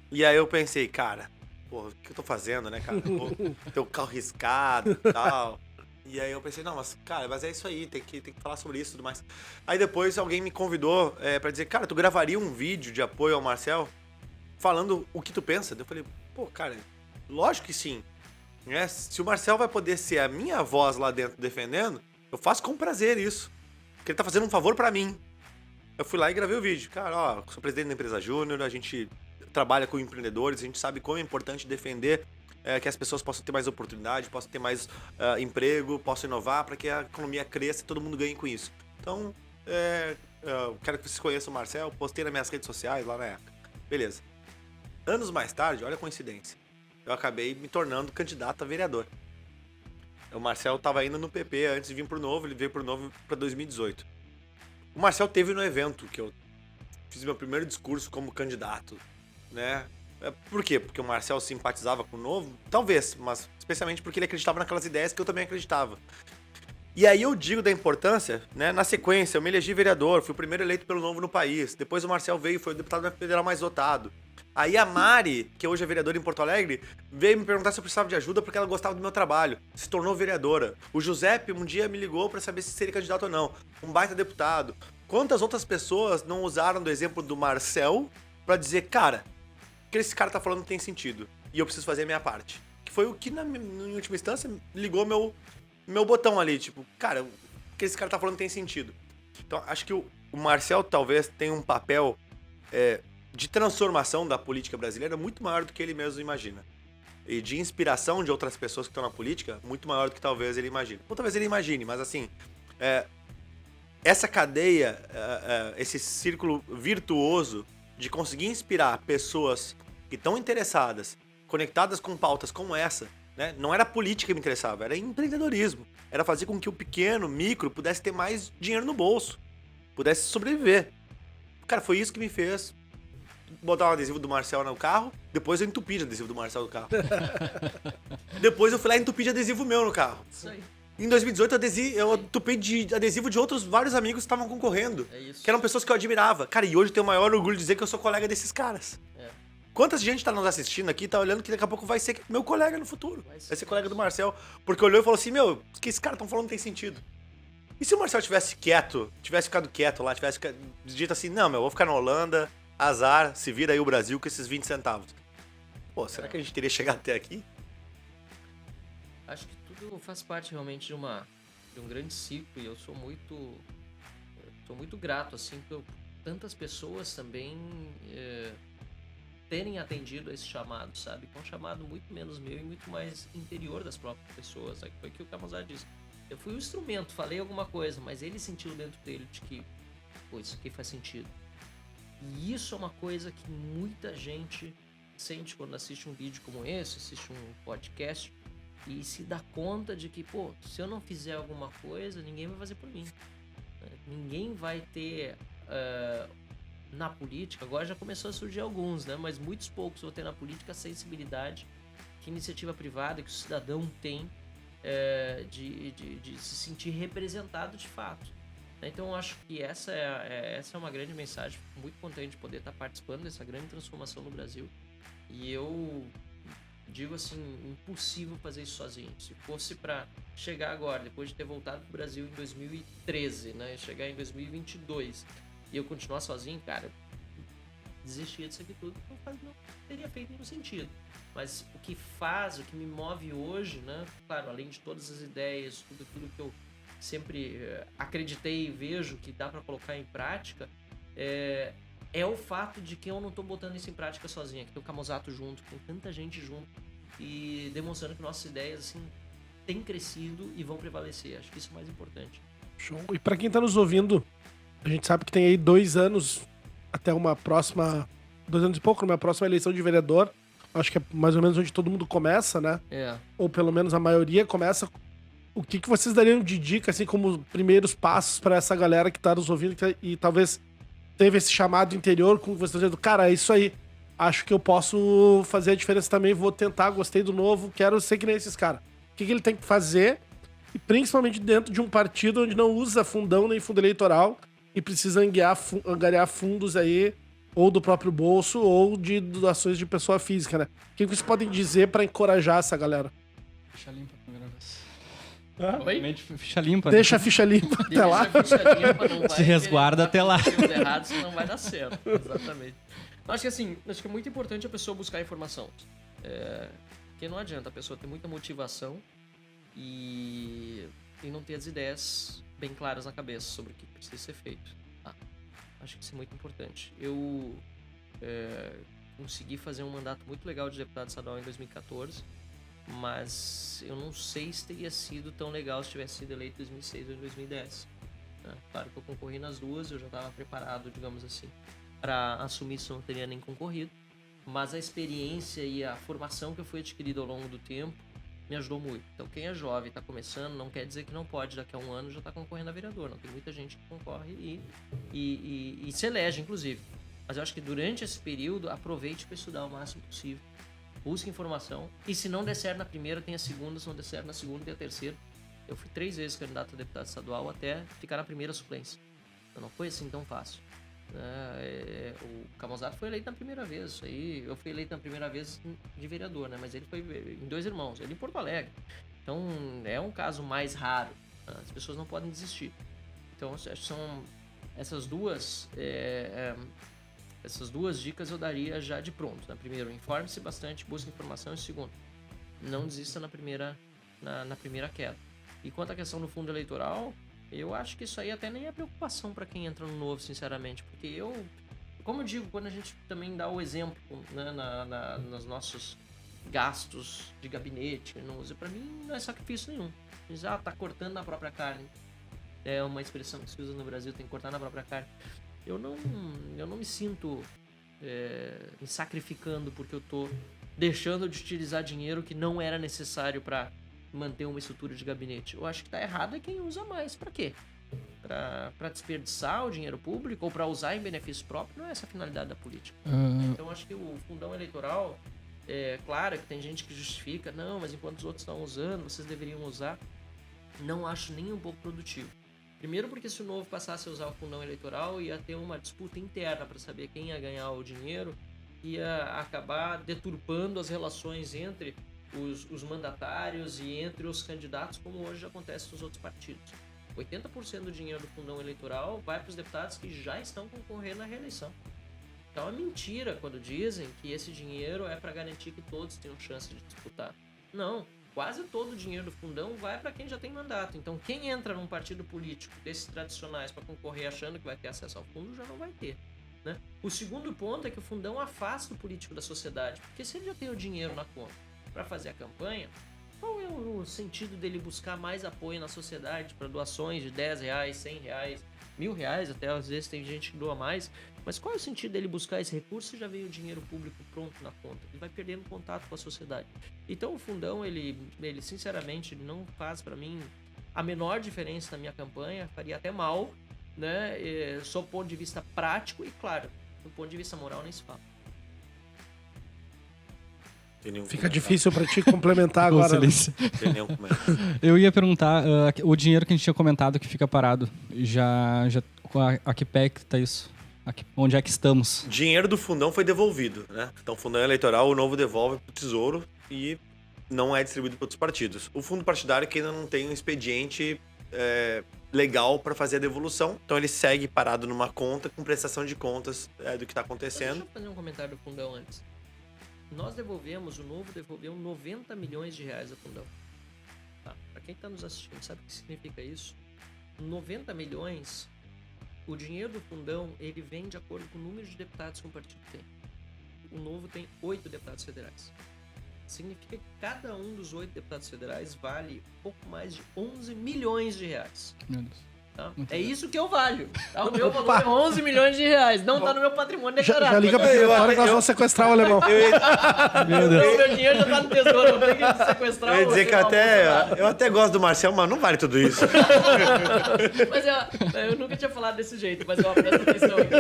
e aí eu pensei, cara, pô, o que eu tô fazendo, né, cara? Pô, ter o carro riscado e tal. E aí eu pensei, não, mas, cara, mas é isso aí, tem que falar sobre isso e tudo mais. Aí depois alguém me convidou pra dizer, cara, tu gravaria um vídeo de apoio ao Marcel falando o que tu pensa? Eu falei, pô, cara, lógico que sim. Né? Se o Marcel vai poder ser a minha voz lá dentro defendendo, eu faço com prazer isso. Porque ele tá fazendo um favor pra mim. Eu fui lá e gravei o vídeo. Cara, ó, sou presidente da empresa Júnior, a gente trabalha com empreendedores, a gente sabe como é importante defender que as pessoas possam ter mais oportunidade, possam ter mais emprego, possam inovar para que a economia cresça e todo mundo ganhe com isso. Então, eu quero que vocês conheçam o Marcel, postei nas minhas redes sociais lá na época. Beleza. Anos mais tarde, olha a coincidência, eu acabei me tornando candidato a vereador. O Marcel estava indo no PP antes de vir pro Novo, ele veio pro Novo para 2018. O Marcel teve no evento que eu fiz meu primeiro discurso como candidato, né? Por quê? Porque o Marcel simpatizava com o Novo? Talvez, mas especialmente porque ele acreditava naquelas ideias que eu também acreditava. E aí eu digo da importância, né? Na sequência, eu me elegi vereador, fui o primeiro eleito pelo Novo no país. Depois o Marcel veio, foi o deputado federal mais votado. Aí a Mari, que hoje é vereadora em Porto Alegre, veio me perguntar se eu precisava de ajuda porque ela gostava do meu trabalho. Se tornou vereadora. O Giuseppe um dia me ligou pra saber se seria candidato ou não. Um baita deputado. Quantas outras pessoas não usaram do exemplo do Marcel pra dizer, cara, o que esse cara tá falando tem sentido e eu preciso fazer a minha parte. Que foi o que, em última instância, ligou meu botão ali. Tipo, cara, o que esse cara tá falando tem sentido. Então, acho que o Marcel talvez tenha um papel de transformação da política brasileira muito maior do que ele mesmo imagina. E de inspiração de outras pessoas que estão na política, muito maior do que talvez ele imagine. Ou talvez ele imagine, mas assim, essa cadeia, esse círculo virtuoso de conseguir inspirar pessoas que estão interessadas, conectadas com pautas como essa, né? Não era política que me interessava, era empreendedorismo. Era fazer com que o pequeno, micro, pudesse ter mais dinheiro no bolso, pudesse sobreviver. Cara, foi isso que me fez botar um adesivo do Marcel no carro. Depois eu entupi de adesivo do Marcel no carro. Depois eu fui lá e entupi de adesivo meu no carro. Isso aí. Em 2018 eu entupi de adesivo de outros vários amigos que estavam concorrendo. É isso. Que eram pessoas que eu admirava. Cara, e hoje eu tenho o maior orgulho de dizer que eu sou colega desses caras. Quanta gente tá nos assistindo aqui, tá olhando que daqui a pouco vai ser meu colega no futuro. Vai ser colega do Marcel. Porque olhou e falou assim, meu, o que esses caras estão falando não tem sentido. E se o Marcel tivesse ficado quieto lá, tivesse dito assim, não, meu, eu vou ficar na Holanda, azar, se vira aí o Brasil com esses 20 centavos. Pô, será que a gente teria chegado até aqui? Acho que tudo faz parte realmente de um grande ciclo e eu sou muito grato assim por tantas pessoas também terem atendido a esse chamado, sabe? Que é um chamado muito menos meu e muito mais interior das próprias pessoas. Foi o que o Camozar disse. Eu fui um instrumento, falei alguma coisa, mas ele sentiu dentro dele de que, pô, isso aqui faz sentido. E isso é uma coisa que muita gente sente quando assiste um vídeo como esse, assiste um podcast e se dá conta de que, pô, se eu não fizer alguma coisa, ninguém vai fazer por mim. Ninguém vai ter na política, agora já começou a surgir alguns, né? Mas muitos poucos vão ter na política a sensibilidade que a iniciativa privada, que o cidadão tem de se sentir representado de fato. Então eu acho que essa é uma grande mensagem. Fico muito contente de poder estar participando dessa grande transformação no Brasil. E eu digo assim, impossível fazer isso sozinho. Se fosse para chegar agora, depois de ter voltado pro Brasil em 2013, né, chegar em 2022 e eu continuar sozinho, cara, desistia disso aqui tudo, não teria feito nenhum sentido. Mas o que me move hoje, né, claro, além de todas as ideias, tudo que eu sempre acreditei e vejo que dá para colocar em prática, é o fato de que eu não tô botando isso em prática sozinho, que tem o Camozzato junto, tem tanta gente junto e demonstrando que nossas ideias assim têm crescido e vão prevalecer. Acho que isso é o mais importante. Show. E para quem tá nos ouvindo, a gente sabe que tem aí 2 anos até uma próxima, 2 anos e pouco, uma próxima eleição de vereador. Acho que é mais ou menos onde todo mundo começa, né? Ou pelo menos a maioria começa. O que vocês dariam de dica, assim, como primeiros passos para essa galera que tá nos ouvindo e talvez teve esse chamado interior, como você tá dizendo, cara, é isso aí. Acho que eu posso fazer a diferença também, vou tentar, gostei do novo, quero ser que nem esses caras. O que ele tem que fazer, e principalmente dentro de um partido onde não usa fundão nem fundo eleitoral e precisa angariar fundos aí, ou do próprio bolso, ou de doações de pessoa física, né? O que vocês podem dizer para encorajar essa galera? Ficha limpa a primeira vez. Oi? Ficha limpa. Deixa a ficha limpa até lá. Se resguarda até lá. Errados, não vai dar certo. Exatamente. Acho que é muito importante a pessoa buscar informação. Porque não adianta a pessoa ter muita motivação e não ter as ideias bem claras na cabeça sobre o que precisa ser feito. Acho que isso é muito importante. Eu consegui fazer um mandato muito legal de deputado estadual em 2014, mas eu não sei se teria sido tão legal se tivesse sido eleito em 2006 ou em 2010. Claro que eu concorri nas duas, eu já estava preparado, digamos assim, para assumir isso, não teria nem concorrido, mas a experiência e a formação que eu fui adquirido ao longo do tempo me ajudou muito. Então quem é jovem e está começando, não quer dizer que não pode daqui a um ano já estar concorrendo a vereador, não tem muita gente que concorre e se elege, inclusive. Mas eu acho que durante esse período, aproveite para estudar o máximo possível. Busque informação. E se não der certo na primeira, tem a segunda. Se não der certo na segunda, tem a terceira. Eu fui 3 vezes candidato a deputado estadual até ficar na primeira suplência. Então não foi assim tão fácil. O Camozzato foi eleito na primeira vez. Isso aí, eu fui eleito na primeira vez de vereador, né? Mas ele foi em 2 irmãos. Ele em Porto Alegre. Então é um caso mais raro. As pessoas não podem desistir. Então acho que são essas duas... Essas 2 dicas eu daria já de pronto. Na primeira, informe-se bastante, busque informação. E segundo, não desista na primeira queda. E quanto à questão do fundo eleitoral, eu acho que isso aí até nem é preocupação para quem entra no novo, sinceramente. Porque como eu digo, quando a gente também dá o exemplo, né, nos nossos gastos de gabinete, para mim não é sacrifício nenhum. Diz, tá cortando na própria carne. É uma expressão que se usa no Brasil, tem que cortar na própria carne. Eu não me sinto me sacrificando porque eu tô deixando de utilizar dinheiro que não era necessário para manter uma estrutura de gabinete. Eu acho que tá errado é quem usa mais. Para quê? Para desperdiçar o dinheiro público ou para usar em benefício próprio? Não é essa a finalidade da política. Então acho que o fundão eleitoral, claro que tem gente que justifica, não, mas enquanto os outros estão usando, vocês deveriam usar. Não acho nem um pouco produtivo. Primeiro porque se o Novo passasse a usar o fundão eleitoral, ia ter uma disputa interna para saber quem ia ganhar o dinheiro, ia acabar deturpando as relações entre os mandatários e entre os candidatos, como hoje acontece nos outros partidos. 80% do dinheiro do fundão eleitoral vai para os deputados que já estão concorrendo à reeleição. Então é mentira quando dizem que esse dinheiro é para garantir que todos tenham chance de disputar. Não. quase todo o dinheiro do fundão vai para quem já tem mandato. Então, quem entra num partido político desses tradicionais para concorrer achando que vai ter acesso ao fundo, já não vai ter. Né? O segundo ponto é que o fundão afasta o político da sociedade, porque se ele já tem o dinheiro na conta para fazer a campanha, qual é o sentido dele buscar mais apoio na sociedade para doações de R$10, R$100, R$1.000, até às vezes tem gente que doa mais, mas qual é o sentido dele buscar esse recurso se já veio o dinheiro público pronto na conta? Ele vai perdendo contato com a sociedade. Então o fundão, ele sinceramente não faz para mim a menor diferença na minha campanha, faria até mal, né? Sob ponto de vista prático e, claro, do ponto de vista moral nem se fala. Fica difícil pra ti complementar agora. Tem nenhum comentário. Eu ia perguntar, o dinheiro que a gente tinha comentado que fica parado, já a que pé que tá isso? Onde é que estamos? Dinheiro do fundão foi devolvido, né? Então, o fundão eleitoral, o novo devolve pro Tesouro e não é distribuído para outros partidos. O fundo partidário que ainda não tem um expediente legal para fazer a devolução, então ele segue parado numa conta com prestação de contas do que está acontecendo. Deixa eu fazer um comentário do fundão antes. Nós devolvemos, o novo devolveu R$90 milhões ao fundão. Tá? Para quem está nos assistindo, sabe o que significa isso? 90 milhões, o dinheiro do fundão, ele vem de acordo com o número de deputados que um partido tem. O novo tem 8 deputados federais. Significa que cada um dos 8 deputados federais vale pouco mais de R$11 milhões. Meu Deus. Tá? É isso que eu valho. Tá? O meu valor é R$11 milhões. Não tá no meu patrimônio declarado. Já liga pra diretório que nós vamos sequestrar o alemão. Meu dinheiro já tá no tesouro. Eu tenho que sequestrar o Eu ia dizer que eu até gosto do Marcel, mas não vale tudo isso. Mas eu nunca tinha falado desse jeito, mas presta atenção aqui.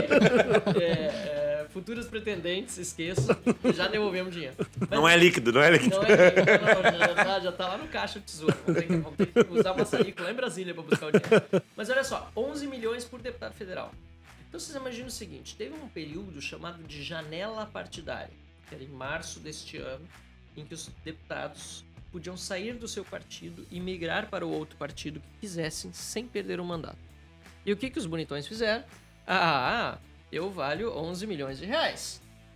Futuros pretendentes, esqueço, já devolvemos dinheiro. Mas, Não é líquido. não, já tá lá no caixa do tesouro. Vamos ter que usar uma maçarico lá em Brasília pra buscar o dinheiro. Mas olha só, 11 milhões por deputado federal. Então vocês imaginam o seguinte, teve um período chamado de janela partidária, que era em março deste ano, em que os deputados podiam sair do seu partido e migrar para o outro partido que quisessem sem perder o mandato. E o que os bonitões fizeram? Eu valho R$11 milhões.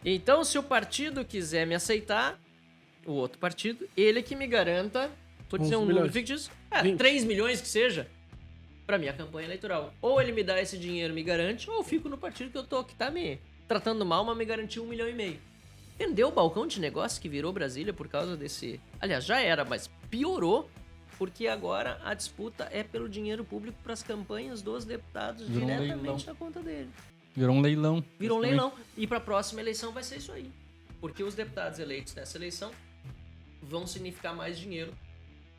Então, se o partido quiser me aceitar, o outro partido, ele que me garanta, vou dizer um número fictício, 3 milhões que seja, pra minha campanha eleitoral. Ou ele me dá esse dinheiro, me garante, ou eu fico no partido que eu tô, que tá me tratando mal, mas me garantiu R$1,5 milhão. Entendeu o balcão de negócio que virou Brasília por causa desse... Aliás, já era, mas piorou, porque agora a disputa é pelo dinheiro público para as campanhas dos deputados diretamente na conta dele. Virou um leilão. Virou um leilão. E para a próxima eleição vai ser isso aí. Porque os deputados eleitos nessa eleição vão significar mais dinheiro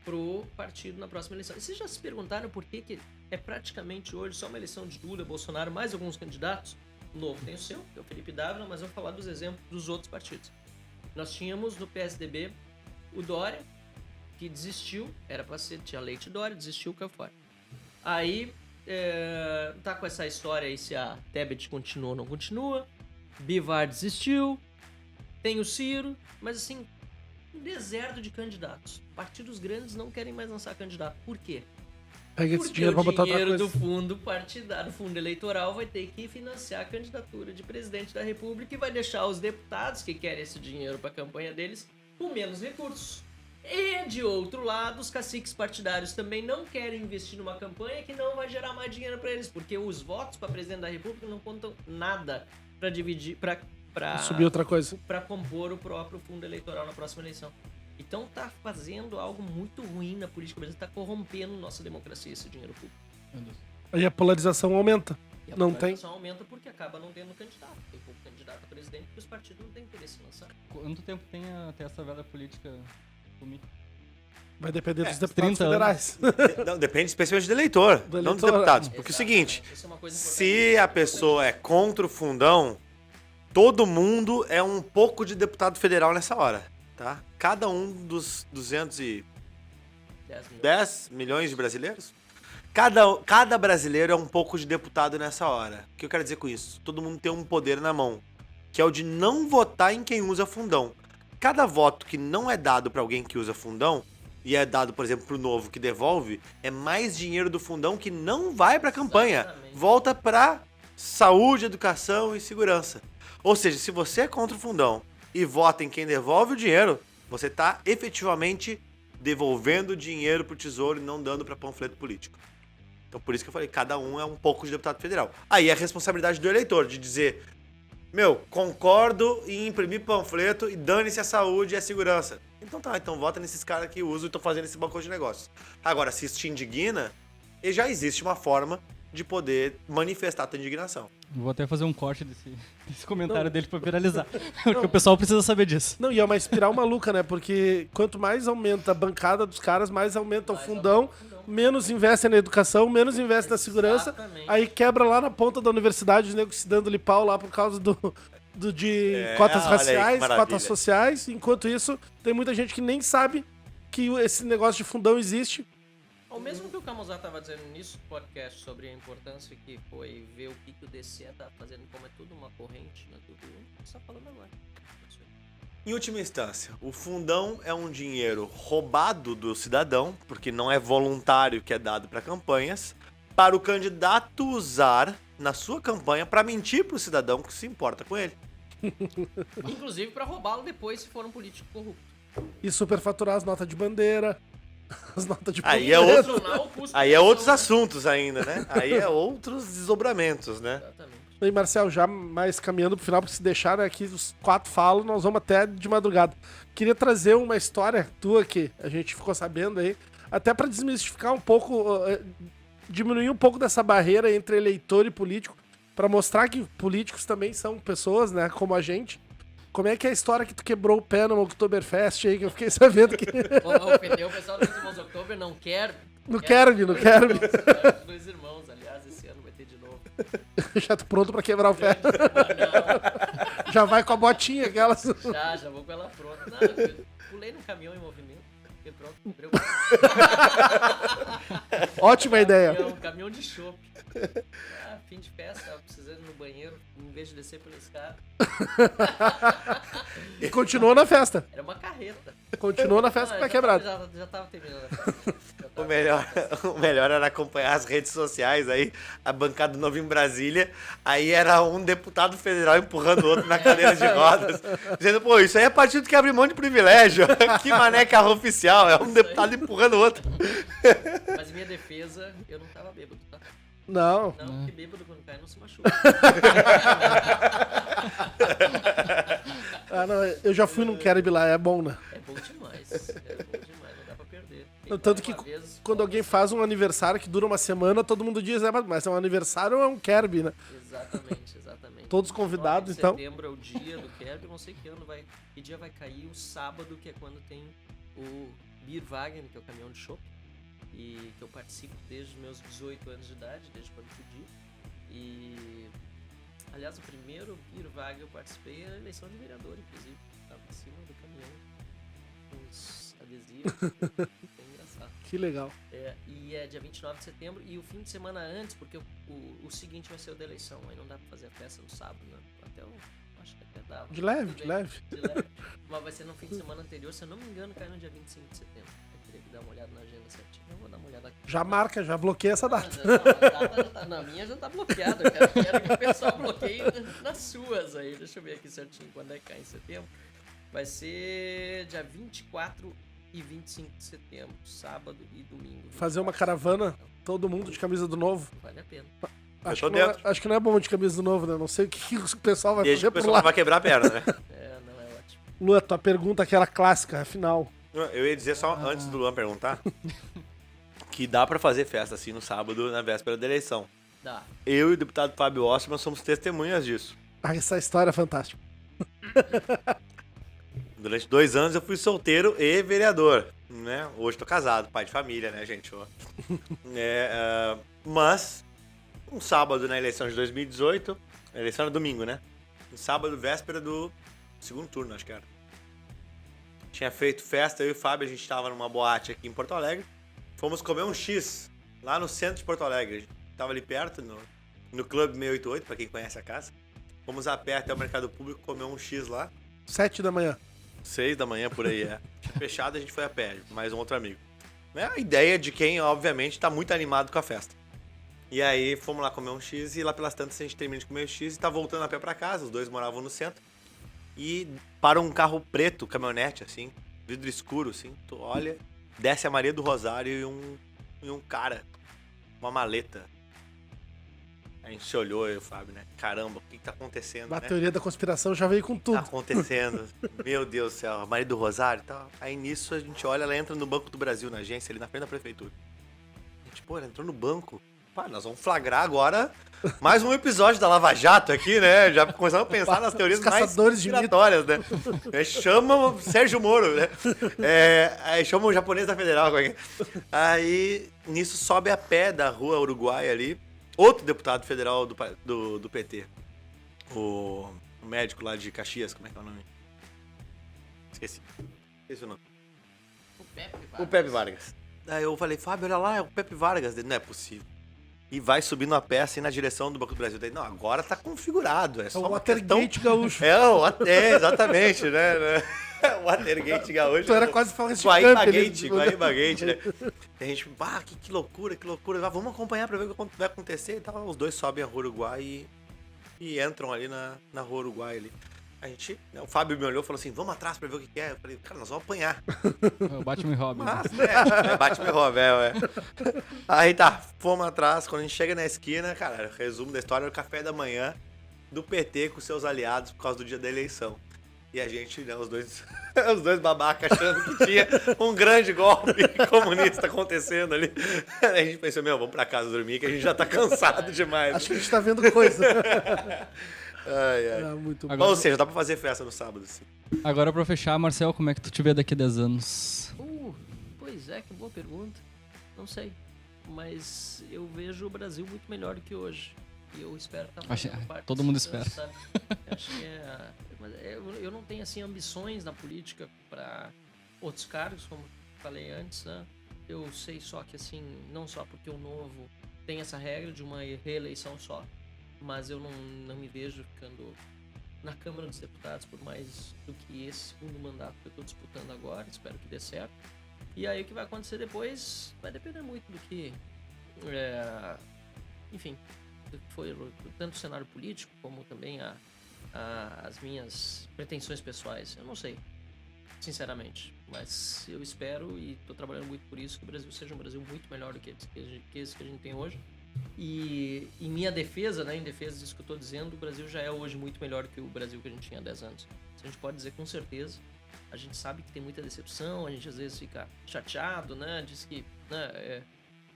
pro partido na próxima eleição. E vocês já se perguntaram por que é praticamente hoje só uma eleição de Lula, Bolsonaro, mais alguns candidatos? O Novo tem o seu, que é o Felipe Dávila, mas vamos falar dos exemplos dos outros partidos. Nós tínhamos no PSDB o Dória, que desistiu, era para ser, tinha Leite Dória, desistiu, caiu fora. Aí... tá com essa história aí se a Tebet continua ou não continua. Bivar desistiu. Tem o Ciro. Mas assim, um deserto de candidatos. Partidos grandes não querem mais lançar candidato. Por quê? Pega esse Porque dinheiro pra botar o outra dinheiro coisa. do fundo partidário, do fundo eleitoral, vai ter que financiar a candidatura de presidente da República e vai deixar os deputados que querem esse dinheiro para a campanha deles com menos recursos. E, de outro lado, os caciques partidários também não querem investir numa campanha que não vai gerar mais dinheiro para eles, porque os votos para presidente da República não contam nada para dividir, para subir outra coisa. Para compor o próprio fundo eleitoral na próxima eleição. Então tá fazendo algo muito ruim na política brasileira, tá corrompendo nossa democracia esse dinheiro público. Aí a polarização aumenta. E a Não polarização aumenta porque acaba não tendo candidato. Tem pouco candidato a presidente porque os partidos não têm interesse em lançar. Quanto tempo tem até essa velha política sumir? Vai depender dos 30 deputados federais. Não, depende especialmente do eleitor, não dos deputados. Porque é o seguinte, Isso é uma coisa se a pessoa é contra o fundão, todo mundo é um pouco de deputado federal nessa hora, tá? Cada um dos 210 milhões de brasileiros, cada brasileiro é um pouco de deputado nessa hora. O que eu quero dizer com isso? Todo mundo tem um poder na mão, que é o de não votar em quem usa fundão. Cada voto que não é dado para alguém que usa fundão, e é dado, por exemplo, pro Novo que devolve, é mais dinheiro do fundão que não vai pra campanha. Exatamente. Volta pra saúde, educação e segurança. Ou seja, se você é contra o fundão e vota em quem devolve o dinheiro, você tá efetivamente devolvendo dinheiro pro Tesouro e não dando pra panfleto político. Então por isso que eu falei, cada um é um pouco de deputado federal. Aí é a responsabilidade do eleitor de dizer, concordo em imprimir panfleto e dane-se a saúde e a segurança. Então tá, então vota nesses caras que usam e estão fazendo esse balcão de negócios. Agora, se isso te indigna, já existe uma forma de poder manifestar a tua indignação. Vou até fazer um corte desse comentário dele pra viralizar. Porque o pessoal precisa saber disso. Não, e é uma espiral maluca, né? Porque quanto mais aumenta a bancada dos caras, mais aumenta o fundão, menos investem na educação, menos investem na segurança. Exatamente. Aí quebra lá na ponta da universidade, os negros se dando-lhe pau lá por causa de cotas olha aí, que raciais, maravilha. cotas sociais. Enquanto isso, tem muita gente que nem sabe que esse negócio de fundão existe. O mesmo que o Camuzá estava dizendo nisso do podcast sobre a importância que foi ver o que o DCE tá fazendo, como é tudo uma corrente, né? Tudo você tá falando agora. Isso aí. Em última instância, o fundão é um dinheiro roubado do cidadão, porque não é voluntário que é dado para campanhas, para o candidato usar na sua campanha para mentir pro cidadão que se importa com ele. Inclusive para roubá-lo depois se for um político corrupto. E superfaturar as notas de bandeira, as notas de Aí é panfleto. outro- O custo Aí é da outros saúde. assuntos ainda, né? Aí é outros desdobramentos, né? Exatamente. E Marcel, já mais caminhando pro final, porque se deixar aqui os 4 falam, nós vamos até de madrugada. Queria trazer uma história tua que a gente ficou sabendo aí, até pra desmistificar um pouco, diminuir um pouco dessa barreira entre eleitor e político, pra mostrar que políticos também são pessoas, né, como a gente. Como é que é a história que tu quebrou o pé no Oktoberfest aí, que eu fiquei sabendo que... Ofendeu o pessoal dos Irmãos de Outubro, não quero. Não quero. Os dois irmãos, aliás, esse ano vai ter de novo. Já tô pronto pra quebrar o pé. Não, Já vai com a botinha, aquelas... já vou com ela pronta. Não, eu pulei num caminhão em movimento. Fiquei pronto, quebrei o pé. Ótima ideia. Caminhão de chopp. Fim de festa, tava precisando ir no banheiro, em vez de descer pela escada. E continuou na festa. Era uma carreta. Continuou na festa Não, com o pé já quebrado. Já tava terminando a festa. O melhor era acompanhar as redes sociais aí, a bancada do Novo em Brasília, aí era um deputado federal empurrando o outro na cadeira de rodas, dizendo, pô, isso aí é partido que abre mão de privilégio, que mané carro oficial, é um deputado empurrando o outro. Mas em minha defesa, eu não tava bêbado, tá? Não. Não, porque bêbado quando cai não se machuca. Ah, não, eu já fui num Kerb lá, é bom, né? É bom demais, não dá pra perder. Tanto que quando alguém faz um aniversário que dura uma semana, todo mundo diz, mas é um aniversário ou é um Kerb, né? Exatamente. Todos convidados, então. Setembro é o dia do Kerb, não sei que ano vai. Que dia vai cair o sábado, que é quando tem o Bierwagen, que é o caminhão de chopp, e que eu participo desde os meus 18 anos de idade, desde quando podia. E aliás, o primeiro Bierwagen eu participei era a eleição de vereador, inclusive. Tava em cima do caminhão com os adesivos. É engraçado. Que legal. E é dia 29 de setembro e o fim de semana antes, porque o seguinte vai ser o da eleição, aí não dá pra fazer a festa no sábado, né? Até acho que até dá. De leve, Tudo de bem, leve. de leve. Mas vai ser no fim de semana anterior, se eu não me engano, cai no dia 25 de setembro. Eu teria que dar uma olhada na agenda certinho. Eu vou dar uma olhada aqui. Já marca, já bloqueia essa data. A data já tá, na minha já tá bloqueada. Eu quero que o pessoal bloqueie nas suas aí. Deixa eu ver aqui certinho quando é que cai em setembro. Vai ser dia 24 e 25 de setembro, sábado e domingo. Fazer uma caravana, todo mundo de camisa do Novo. Vale a pena. Acho tô que, não é, dentro. acho que não é bom de camisa do Novo, né? Não sei o que o pessoal vai Desde que fazer o por pessoal lá. vai quebrar a perna, né? Não, é ótimo. Lua, tua pergunta aquela clássica, afinal. Eu ia dizer só, antes do Luan perguntar, que dá pra fazer festa assim no sábado, na véspera da eleição. Dá. Eu e o deputado Fábio Osterman somos testemunhas disso. Ah, essa história é fantástica. Durante 2 anos eu fui solteiro e vereador, né? Hoje tô casado, pai de família, né, gente? Mas, um sábado na eleição de 2018, a eleição era domingo, né? Um sábado, véspera do segundo turno, acho que era. Tinha feito festa, eu e o Fábio, a gente tava numa boate aqui em Porto Alegre. Fomos comer um X lá no centro de Porto Alegre. A gente tava ali perto, no Clube 688, pra quem conhece a casa. Fomos a pé até o Mercado Público comer um X lá. 7 da manhã. 6 da manhã, por aí, Fechado, a gente foi a pé, mais um outro amigo. É a ideia de quem, obviamente, tá muito animado com a festa. E aí, fomos lá comer um X e lá pelas tantas a gente termina de comer o X e tá voltando a pé pra casa. Os dois moravam no centro. E para um carro preto, caminhonete, assim, vidro escuro, assim. Tu olha desce a Maria do Rosário e um cara, uma maleta. A gente se olhou, eu e o Fábio, né? Caramba, o que tá acontecendo, A né? teoria da conspiração já veio com Tá tudo. acontecendo? Meu Deus do céu, a Maria do Rosário e tal. Aí nisso a gente olha, ela entra no Banco do Brasil, na agência, ali na frente da prefeitura. A gente, pô, ela entrou no banco. Pá, nós vamos flagrar agora mais um episódio da Lava Jato aqui, né? Já começamos a pensar nas teorias Os mais caçadores de mito. conspiratórias, né? Chama o Sérgio Moro, né? Aí chama o japonês da Federal. Aí nisso sobe a pé da rua Uruguai ali, outro deputado federal do PT. O médico lá de Caxias, como é que é o nome? Esqueci o nome. O Pepe Vargas. Aí eu falei, Fábio, olha lá, é o Pepe Vargas. Ele, não é possível. E vai subindo a pé assim na direção do Banco do Brasil. Daí, não, agora tá configurado. É É só o uma questão... Watergate gaúcho. Exatamente, né? O Watergate gaúcho. Tu era quase Forrest Guaíba-gate, Gump, Guaíba-gate, né? E a gente, que loucura, que loucura. Vamos acompanhar pra ver o que vai acontecer e tal. Os dois sobem a Rua Uruguai e entram ali na Rua Uruguai ali. A gente, o Fábio me olhou e falou assim, vamos atrás pra ver o que é. Eu falei, cara, nós vamos apanhar. O Batman e Robin. Mas, Batman e Robin, Aí tá, fomos atrás. Quando a gente chega na esquina, cara, resumo da história, era o café da manhã do PT com seus aliados por causa do dia da eleição. E a gente, né, os dois babacas achando que tinha um grande golpe comunista acontecendo ali. Aí a gente pensou, vamos pra casa dormir que a gente já tá cansado demais. Acho que a gente tá vendo coisa. Ai. Muito bom. Agora- Ou seja, dá pra fazer festa no sábado, sim. Agora, pra fechar, Marcel, como é que tu te vê daqui a 10 anos? Pois é, que boa pergunta. Não sei. Mas eu vejo o Brasil muito melhor do que hoje. E eu espero estar fazendo parte todo mundo dessa espera. mudança, sabe? Acho que mas eu não tenho assim ambições na política para outros cargos, como falei antes, né? Eu sei só que assim, não só porque o Novo tem essa regra de uma reeleição só, mas eu não me vejo ficando na Câmara dos Deputados por mais do que esse segundo mandato que eu estou disputando agora. Espero que dê certo. E aí o que vai acontecer depois vai depender muito do que, enfim, do que foi tanto o cenário político como também as minhas pretensões pessoais. Eu não sei, sinceramente, mas eu espero e estou trabalhando muito por isso, que o Brasil seja um Brasil muito melhor do que esse que a gente tem hoje. E em minha defesa, né, em defesa disso que eu estou dizendo, o Brasil já é hoje muito melhor do que o Brasil que a gente tinha há 10 anos. Isso a gente pode dizer com certeza. A gente sabe que tem muita decepção, a gente às vezes fica chateado, né? Diz que, né,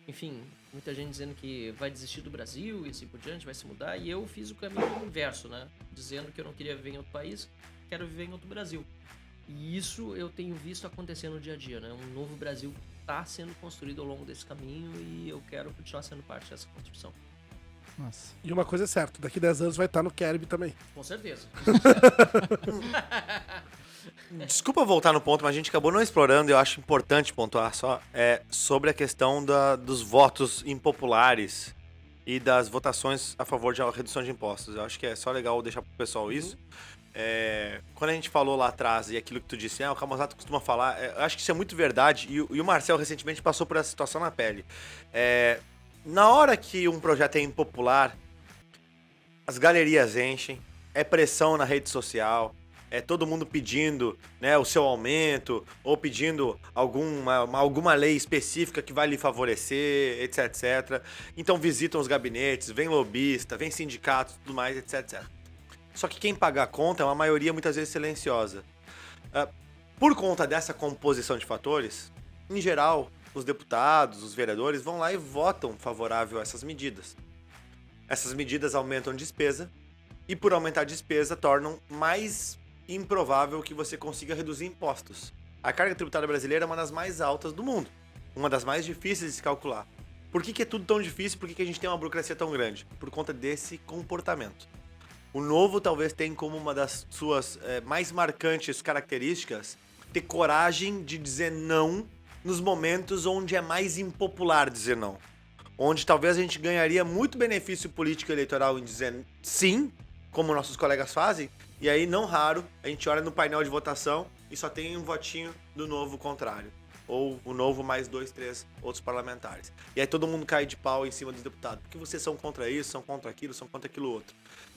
enfim, muita gente dizendo que vai desistir do Brasil e assim por diante, vai se mudar. E eu fiz o caminho inverso, né? Dizendo que eu não queria viver em outro país, quero viver em outro Brasil. E isso eu tenho visto acontecer no dia a dia, né? Um novo Brasil está sendo construído ao longo desse caminho e eu quero continuar sendo parte dessa construção. Nossa. E uma coisa é certa, daqui 10 anos vai estar no Kerb também. Com certeza. Desculpa voltar no ponto, mas a gente acabou não explorando, eu acho importante pontuar só, sobre a questão dos votos impopulares e das votações a favor de redução de impostos. Eu acho que é só legal deixar pro pessoal isso. Quando a gente falou lá atrás, e aquilo que tu disse, o Camossato costuma falar, eu acho que isso é muito verdade, e o Marcel recentemente passou por essa situação na pele. Na hora que um projeto é impopular, as galerias enchem, é pressão na rede social, é todo mundo pedindo, né, o seu aumento, ou pedindo alguma lei específica que vai lhe favorecer, etc, etc. Então visitam os gabinetes, vem lobista, vem sindicatos, tudo mais, etc, etc. Só que quem paga a conta é uma maioria muitas vezes silenciosa. Por conta dessa composição de fatores, em geral, os deputados, os vereadores vão lá e votam favorável a essas medidas. Essas medidas aumentam a despesa e, por aumentar a despesa, tornam mais improvável que você consiga reduzir impostos. A carga tributária brasileira é uma das mais altas do mundo, uma das mais difíceis de se calcular. Por que é tudo tão difícil? Por que a gente tem uma burocracia tão grande? Por conta desse comportamento. O Novo talvez tenha como uma das suas mais marcantes características ter coragem de dizer não nos momentos onde é mais impopular dizer não. Onde talvez a gente ganharia muito benefício político e eleitoral em dizer sim, como nossos colegas fazem, e aí, não raro, a gente olha no painel de votação e só tem um votinho do Novo contrário. Ou o Novo mais 2, 3 outros parlamentares. E aí todo mundo cai de pau em cima dos deputados. Porque vocês são contra isso, são contra aquilo, são contra aquilo outro.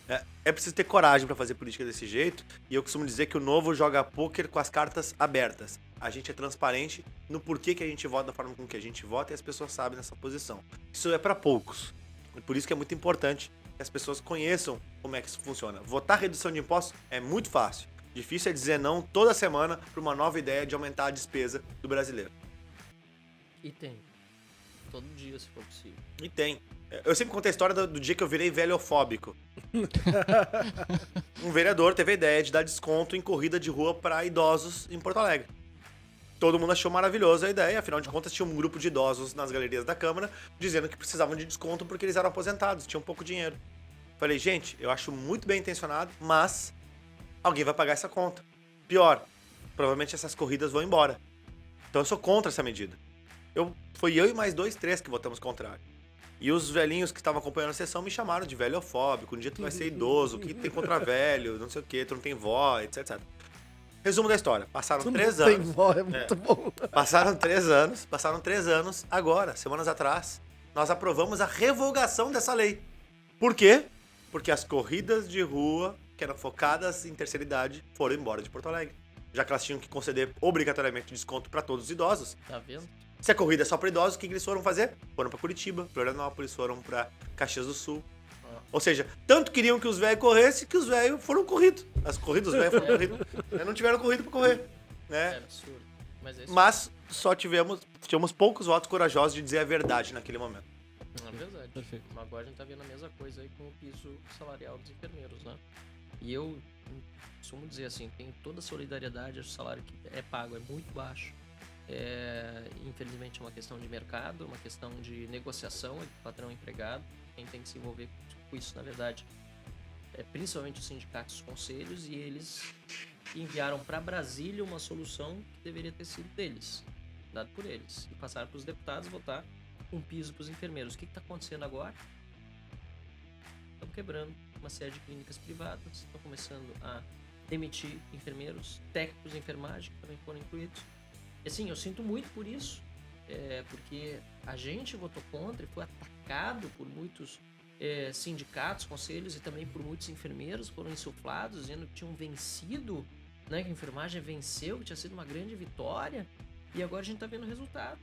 É preciso ter coragem pra fazer política desse jeito. E eu costumo dizer que o Novo joga pôquer com as cartas abertas. A gente é transparente no porquê que a gente vota da forma com que a gente vota e as pessoas sabem nessa posição. Isso é pra poucos. E por isso que é muito importante que as pessoas conheçam como é que isso funciona. Votar redução de impostos é muito fácil. Difícil é dizer não toda semana pra uma nova ideia de aumentar a despesa do brasileiro. E tem. Todo dia, se for possível. E tem. Eu sempre conto a história do dia que eu virei velhofóbico. Um vereador teve a ideia de dar desconto em corrida de rua para idosos em Porto Alegre. Todo mundo achou maravilhosa a ideia, afinal de contas tinha um grupo de idosos nas galerias da Câmara dizendo que precisavam de desconto porque eles eram aposentados, tinham pouco dinheiro. Falei, gente, eu acho muito bem intencionado, mas alguém vai pagar essa conta. Pior, provavelmente essas corridas vão embora. Então eu sou contra essa medida. Foi eu e mais 2, 3 que votamos contrário. E os velhinhos que estavam acompanhando a sessão me chamaram de velhofóbico. Um dia tu vai ser idoso, o que tem contra velho, não sei o que, tu não tem vó, etc, etc. Resumo da história. Passaram 3 anos. Tem vó, é muito bom. Passaram 3 anos, agora, semanas atrás, nós aprovamos a revogação dessa lei. Por quê? Porque as corridas de rua, que eram focadas em terceira idade, foram embora de Porto Alegre. Já que elas tinham que conceder obrigatoriamente desconto para todos os idosos. Tá vendo? Se a corrida é só para idosos, o que eles foram fazer? Foram para Curitiba, Florianópolis, foram para Caxias do Sul. Ou seja, tanto queriam que os velhos corressem que os velhos foram corridos. As corridas dos velhos foram corridos. Não tiveram corrida para correr. Né? É absurdo. Mas só tivemos poucos votos corajosos de dizer a verdade naquele momento. É verdade. Perfeito. Mas agora a gente tá vendo a mesma coisa aí com o piso salarial dos enfermeiros, né? E eu costumo dizer assim, tenho toda a solidariedade, acho que o salário que é pago é muito baixo. Infelizmente é uma questão de mercado, uma questão de negociação entre patrão e empregado. Quem tem que se envolver com isso, na verdade, é principalmente os sindicatos e os conselhos, e eles enviaram para Brasília uma solução que deveria ter sido deles, dado por eles, e passaram para os deputados votar um piso para os enfermeiros. O que está acontecendo agora? Estão quebrando uma série de clínicas privadas, estão começando a demitir enfermeiros, técnicos de enfermagem que também foram incluídos. E assim, eu sinto muito por isso, porque a gente votou contra e foi atacado por muitos sindicatos, conselhos e também por muitos enfermeiros, foram insuflados dizendo que tinham vencido, né, que a enfermagem venceu, que tinha sido uma grande vitória, e agora a gente está vendo o resultado.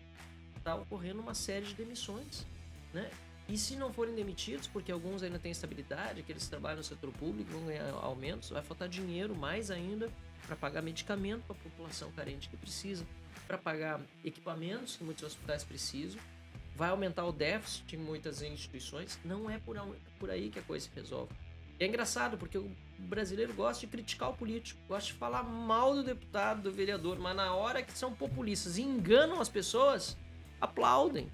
Está ocorrendo uma série de demissões, né? E se não forem demitidos, porque alguns ainda têm estabilidade, que eles trabalham no setor público, vão ganhar aumentos, vai faltar dinheiro mais ainda para pagar medicamento para a população carente que precisa, para pagar equipamentos que muitos hospitais precisam, vai aumentar o déficit em muitas instituições. Não é por aí que a coisa se resolve. E é engraçado, porque o brasileiro gosta de criticar o político, gosta de falar mal do deputado, do vereador, mas na hora que são populistas e enganam as pessoas, aplaudem.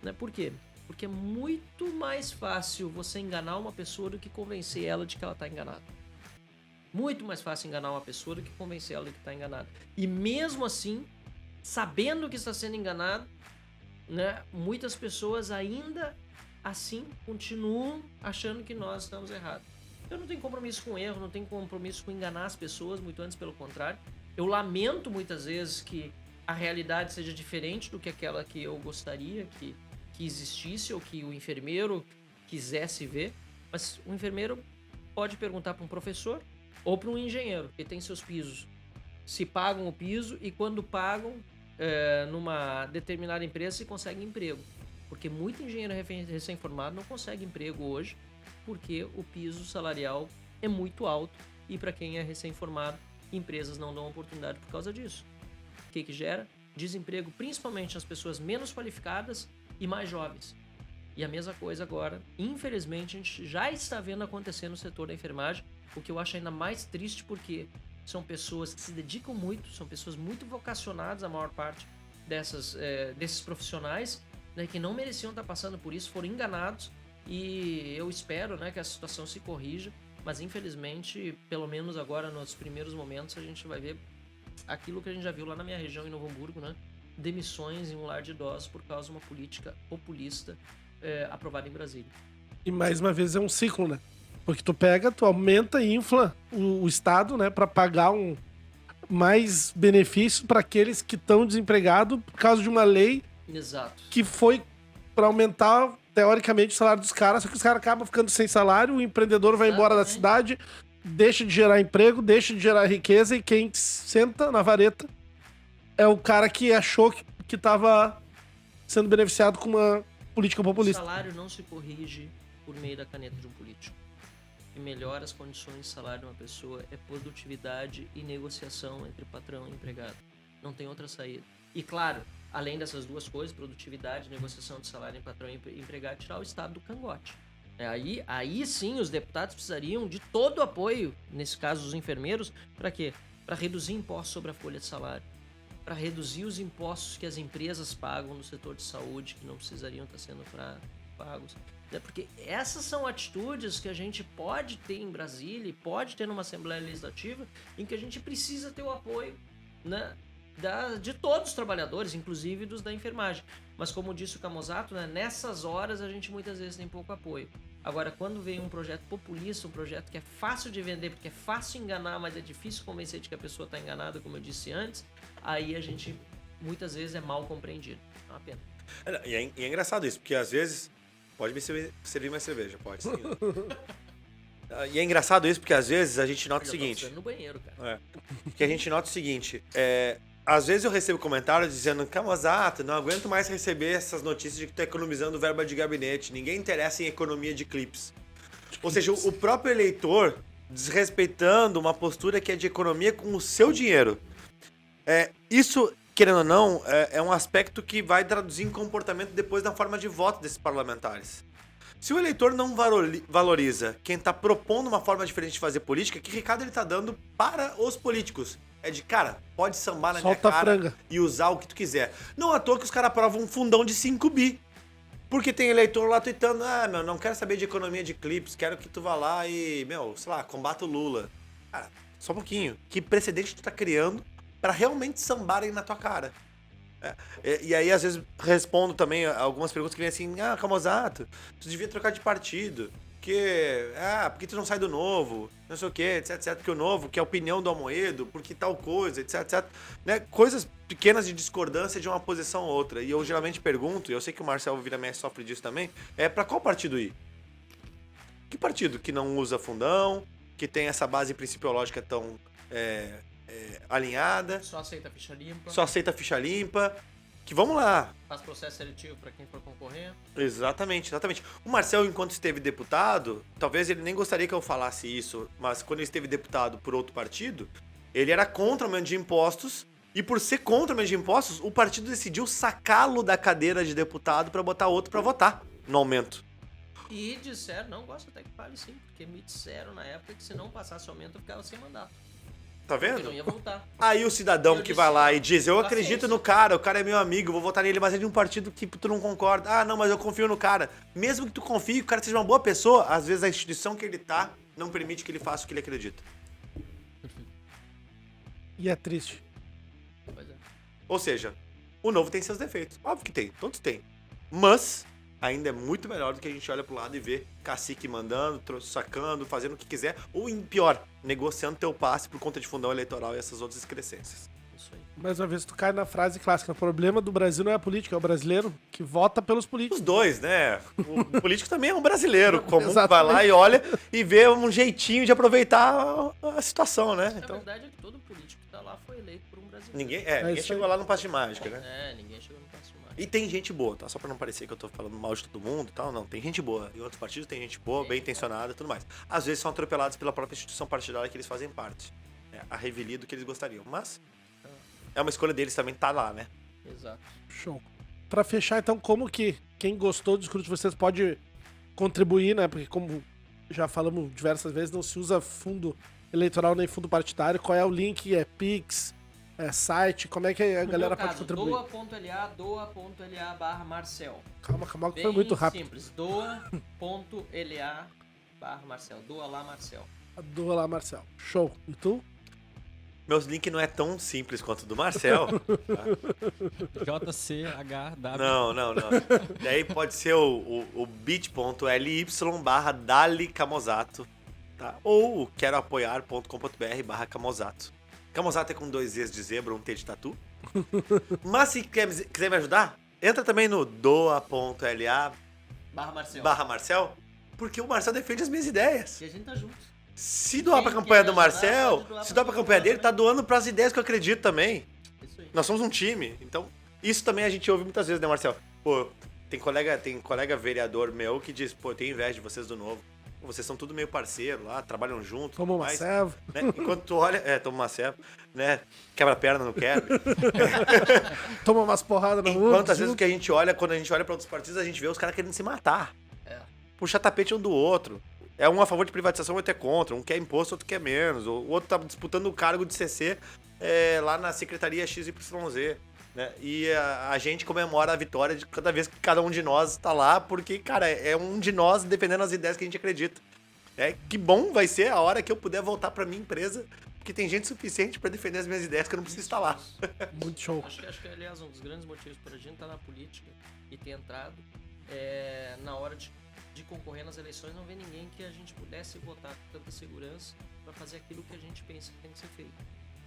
Né? Por quê? Porque é muito mais fácil você enganar uma pessoa do que convencer ela de que ela está enganada. Muito mais fácil enganar uma pessoa do que convencer ela de que está enganada. E mesmo assim, sabendo que está sendo enganado, né, muitas pessoas ainda assim continuam achando que nós estamos errados. Eu não tenho compromisso com erro, não tenho compromisso com enganar as pessoas, muito antes pelo contrário. Eu lamento muitas vezes que a realidade seja diferente do que aquela que eu gostaria que existisse ou que o enfermeiro quisesse ver. Mas o enfermeiro pode perguntar para um professor ou para um engenheiro que tem seus pisos. Se pagam o piso e quando pagam numa determinada empresa se consegue emprego. Porque muito engenheiro recém-formado não consegue emprego hoje porque o piso salarial é muito alto e para quem é recém-formado, empresas não dão oportunidade por causa disso. O que gera? Desemprego, principalmente nas pessoas menos qualificadas e mais jovens. E a mesma coisa agora, infelizmente, a gente já está vendo acontecer no setor da enfermagem, o que eu acho ainda mais triste porque são pessoas que se dedicam muito, são pessoas muito vocacionadas, a maior parte desses profissionais, né, que não mereciam estar passando por isso, foram enganados, e eu espero, né, que a situação se corrija, mas infelizmente, pelo menos agora nos primeiros momentos, a gente vai ver aquilo que a gente já viu lá na minha região, em Novo Hamburgo, né, demissões em um lar de idosos por causa de uma política populista aprovada em Brasília. E mais uma vez é um ciclo, né? Porque tu aumenta e infla o Estado, né, para pagar mais benefício para aqueles que estão desempregados por causa de uma lei Exato. que foi para aumentar teoricamente, o salário dos caras, só que os caras acabam ficando sem salário, o empreendedor vai embora da cidade, deixa de gerar emprego, deixa de gerar riqueza, e quem senta na vareta é o cara que achou que tava sendo beneficiado com uma política O populista. salário não se corrige por meio da caneta de um político. O que melhora as condições de salário de uma pessoa é produtividade e negociação entre patrão e empregado. Não tem outra saída. E claro, além dessas duas coisas, produtividade, negociação de salário em patrão e empregado, tirar o Estado do cangote. Aí sim os deputados precisariam de todo o apoio, nesse caso os enfermeiros, para quê? Para reduzir impostos sobre a folha de salário, para reduzir os impostos que as empresas pagam no setor de saúde, que não precisariam estar sendo pagos. Porque essas são atitudes que a gente pode ter em Brasília e pode ter numa Assembleia Legislativa, em que a gente precisa ter o apoio, né, de todos os trabalhadores, inclusive dos da enfermagem. Mas como disse o Camozzato, né, nessas horas a gente muitas vezes tem pouco apoio. Agora, quando vem um projeto populista, um projeto que é fácil de vender, porque é fácil enganar, mas é difícil convencer de que a pessoa está enganada, como eu disse antes, aí a gente muitas vezes é mal compreendido. É uma pena. E é engraçado isso, porque às vezes... Pode me servir mais cerveja, pode sim. E é engraçado isso, porque às vezes a gente nota o seguinte... no banheiro, cara. Porque a gente nota o seguinte... Às vezes eu recebo comentários dizendo: Camozzato, não aguento mais receber essas notícias de que tu tá economizando verba de gabinete. Ninguém interessa em economia de clipes. Ou seja, o próprio eleitor desrespeitando uma postura que é de economia com o seu dinheiro. Isso, querendo ou não, é um aspecto que vai traduzir em comportamento depois na forma de voto desses parlamentares. Se o eleitor não valoriza quem tá propondo uma forma diferente de fazer política, que recado ele tá dando para os políticos? É de, cara, pode sambar na Solta minha cara a franga e usar o que tu quiser. Não à toa que os caras aprovam um fundão de 5 bi. Porque tem eleitor lá tweetando: não quero saber de economia de clipes, quero que tu vá lá e, sei lá, combata o Lula. Cara, só um pouquinho. Que precedente tu tá criando pra realmente sambarem na tua cara? E aí, às vezes, respondo também algumas perguntas que vêm assim: Camozzato, tu devia trocar de partido. Porque tu não sai do Novo, não sei o quê, etc, porque o Novo, que é a opinião do Amoedo, porque tal coisa, etc. Né? Coisas pequenas de discordância de uma posição ou outra. E eu geralmente pergunto, e eu sei que o Marcelo Vira-Mestre sofre disso também, pra qual partido ir? Que partido que não usa fundão, que tem essa base principiológica tão alinhada? Só aceita ficha limpa. Só aceita ficha limpa. Que vamos lá. Faz processo seletivo para quem for concorrer. Exatamente. O Marcel, enquanto esteve deputado, talvez ele nem gostaria que eu falasse isso, mas quando ele esteve deputado por outro partido, ele era contra o aumento de impostos, e por ser contra o aumento de impostos, o partido decidiu sacá-lo da cadeira de deputado para botar outro para votar no aumento. E disseram, não gosto até que fale sim, porque me disseram na época que se não passasse o aumento eu ficava sem mandato. Tá vendo? Eu não ia voltar. Aí o cidadão que vai lá e diz: eu acredito paciência. no cara, o cara é meu amigo, vou votar nele, mas é de um partido que tu não concorda. Não, mas eu confio no cara. Mesmo que tu confie que o cara seja uma boa pessoa, às vezes a instituição que ele tá não permite que ele faça o que ele acredita. e é triste. Pois é. Ou seja, o Novo tem seus defeitos. Óbvio que tem, todos têm. Mas ainda é muito melhor do que a gente olha pro lado e vê cacique mandando, sacando, fazendo o que quiser. Ou, pior, negociando teu passe por conta de fundão eleitoral e essas outras excrescências. Isso aí. Mais uma vez, tu cai na frase clássica: o problema do Brasil não é a política, é o brasileiro que vota pelos políticos. Os dois, né? O político também é um brasileiro comum que vai Exatamente. lá e olha e vê um jeitinho de aproveitar a situação, né? A Então, verdade é que todo político que tá lá foi eleito por um brasileiro. ninguém isso chegou aí. lá no passe de mágica, né? Ninguém chegou no passo mais. E tem gente boa, tá? Só pra não parecer que eu tô falando mal de todo mundo e tal, não. Tem gente boa. Em outros partidos tem gente boa, bem intencionada e tudo mais. Às vezes são atropelados pela própria instituição partidária que eles fazem parte. A revelia do que eles gostariam. Mas é uma escolha deles também tá lá, né? Exato. Show. Pra fechar, então, como que quem gostou do discurso de vocês pode contribuir, né? Porque, como já falamos diversas vezes, não se usa fundo eleitoral nem fundo partidário. Qual é o link? É Pix? É site? Como é que a galera pode contribuir? doa.la/Marcel. Calma, que Bem foi muito rápido. simples. doa.la/Marcel. Doa lá, Marcel. Doa lá, Marcel. Show. E tu? Meu link não é tão simples quanto o do Marcel. JCHW. Não. Daí pode ser o bit.ly/Dali Camozzato, tá? Ou o queroapoiar.com.br/Camozzato. Camozzato é com 2 Z's de zebra, um T de tatu. Mas se quiser me ajudar, entra também no doa.la/Marcel barra Marcel, porque o Marcel defende as minhas ideias. E a gente tá junto. Se doar pra campanha do Marcel, se doar pra campanha dele, tá doando pras ideias que eu acredito também. Isso aí. Nós somos um time, então isso também a gente ouve muitas vezes, né, Marcel? Pô, tem colega vereador meu que diz, pô, eu tenho inveja de vocês do Novo. Vocês são tudo meio parceiro lá, trabalham juntos. Toma uma mas, serva. né, enquanto tu olha... toma uma serva, né? Quebra a perna, não quebra. Toma umas porradas no mundo. Enquanto às vezes o que a gente olha, quando a gente olha pra outros partidos, a gente vê os caras querendo se matar. É. Puxar tapete um do outro. É um a favor de privatização, outro é contra. Um quer imposto, outro quer menos. O outro tá disputando o cargo de CC lá na Secretaria XYZ. Né? E a gente comemora a vitória de cada vez que cada um de nós tá lá, porque, cara, é um de nós defendendo as ideias que a gente acredita. Que bom vai ser a hora que eu puder voltar pra minha empresa, porque tem gente suficiente pra defender as minhas ideias que eu não preciso estar lá. Muito show. Acho que, aliás, um dos grandes motivos para a gente estar na política e ter entrado na hora de concorrer nas eleições, não ver ninguém que a gente pudesse votar com tanta segurança para fazer aquilo que a gente pensa que tem que ser feito.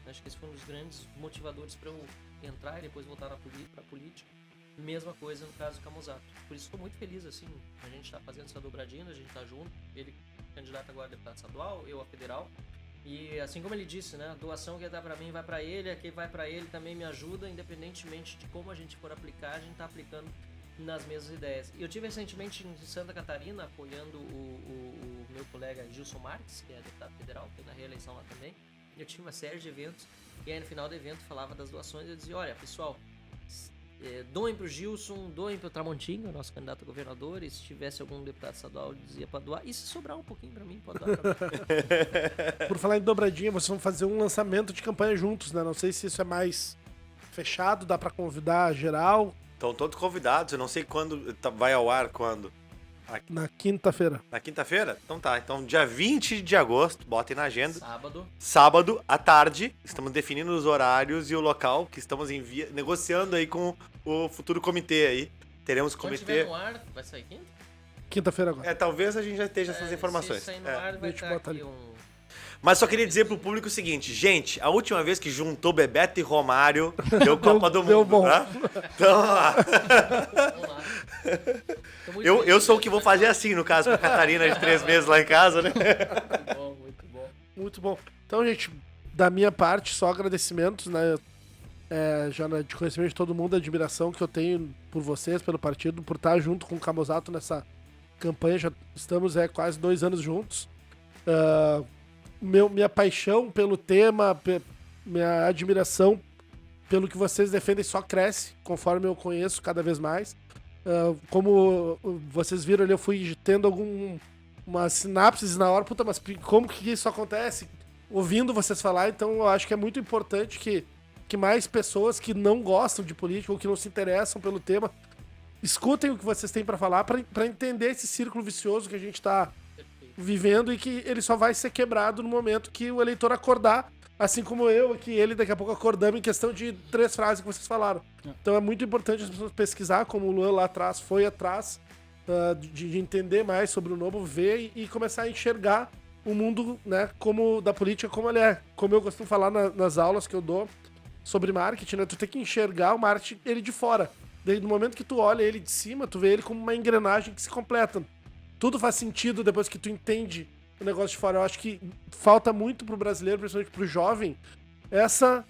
Acho que esse foi um dos grandes motivadores para eu entrar e depois voltar para a política. Mesma coisa no caso do Camusato. Por isso estou muito feliz, assim, a gente está fazendo essa dobradinha, a gente está junto, ele candidato agora a deputado estadual, eu a federal. E assim como ele disse, né, a doação que dá para mim vai para ele, a que vai para ele também me ajuda, independentemente de como a gente for aplicar, a gente está aplicando nas mesmas ideias. E eu tive recentemente em Santa Catarina apoiando o meu colega Gilson Marques, que é deputado federal, que é na reeleição lá também. Eu tinha uma série de eventos e aí no final do evento falava das doações e eu dizia, olha pessoal, doem pro Gilson, doem pro Tramontinho, nosso candidato a governador, e se tivesse algum deputado estadual, eu dizia pra doar, e se sobrar um pouquinho pra mim, pode doar pra mim. Por falar em dobradinha, vocês vão fazer um lançamento de campanha juntos, né? Não sei se isso é mais fechado, dá pra convidar geral. Estão todos convidados, eu não sei quando vai ao ar, quando. Na quinta-feira. Na quinta-feira? Então tá. Então, dia 20 de agosto, botem na agenda. Sábado À tarde. Estamos definindo os horários e o local que estamos negociando aí com o futuro comitê aí. Teremos quando comitê. Estiver no ar, vai sair quinta? Quinta-feira agora. Talvez a gente já esteja essas informações. Se sair no ar, vai estar aqui Mas só queria dizer pro público o seguinte, gente, a última vez que juntou Bebeto e Romário, deu Copa do Mundo, deu bom. Tá? Então, Vamos lá. eu sou o que vou fazer assim, no caso, com a Catarina de 3 meses lá em casa, né? Muito bom, muito bom. Muito bom. Então, gente, da minha parte, só agradecimentos, né? Já de conhecimento de todo mundo, a admiração que eu tenho por vocês, pelo partido, por estar junto com o Camusato nessa campanha. Já estamos quase 2 anos juntos. Minha paixão pelo tema, minha admiração pelo que vocês defendem só cresce, conforme eu conheço cada vez mais. Como vocês viram ali, eu fui tendo umas sinapses na hora. Puta, mas como que isso acontece? Ouvindo vocês falar, então eu acho que é muito importante que mais pessoas que não gostam de política ou que não se interessam pelo tema escutem o que vocês têm para falar para entender esse círculo vicioso que a gente está vivendo e que ele só vai ser quebrado no momento que o eleitor acordar, assim como eu e ele daqui a pouco acordamos em questão de 3 frases que vocês falaram. Então é muito importante as pessoas pesquisar, como o Luan lá atrás foi atrás, de entender mais sobre o Novo, ver e começar a enxergar o mundo, né, como da política como ele é. Como eu costumo falar nas aulas que eu dou sobre marketing, né, tu tem que enxergar o marketing ele de fora. Daí, no momento que tu olha ele de cima, tu vê ele como uma engrenagem que se completa. Tudo faz sentido depois que tu entende o negócio de fora. Eu acho que falta muito pro brasileiro, principalmente pro jovem, essa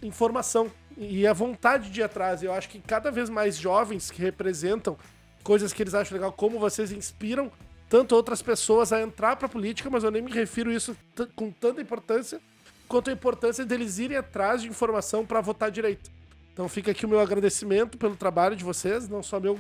informação e a vontade de ir atrás. Eu acho que cada vez mais jovens que representam coisas que eles acham legal, como vocês inspiram tanto outras pessoas a entrar pra política, mas eu nem me refiro a isso com tanta importância, quanto a importância deles irem atrás de informação para votar direito. Então fica aqui o meu agradecimento pelo trabalho de vocês, não só meu,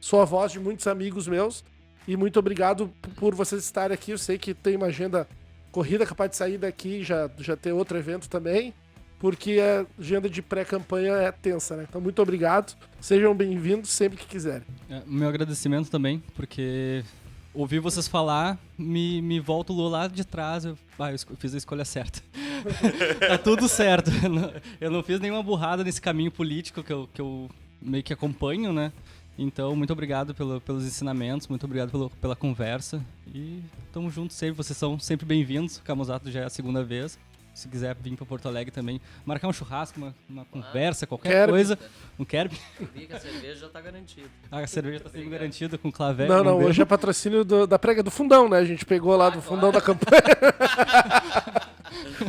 sou a voz de muitos amigos meus, e muito obrigado por vocês estarem aqui. Eu sei que tem uma agenda corrida, capaz de sair daqui e já ter outro evento também, porque a agenda de pré-campanha é tensa, né? Então muito obrigado, sejam bem-vindos sempre que quiserem. Meu agradecimento também, porque ouvir vocês falar, me volta o Lula lá de trás, eu fiz a escolha certa. Tá tudo certo. Eu não fiz nenhuma burrada nesse caminho político que eu meio que acompanho, né? Então, muito obrigado pelos ensinamentos, muito obrigado pela conversa. E tamo juntos sempre, vocês são sempre bem-vindos. O Camusato já é a 2ª vez. se quiser vir pra Porto Alegre também, marcar um churrasco, uma conversa, qualquer Kerb. coisa. Um Kerb. Eu vi que a cerveja já tá garantida. A cerveja tá sempre garantida com clavé. Não, beijo. hoje é patrocínio da prega do fundão, né? A gente pegou lá do fundão da campanha.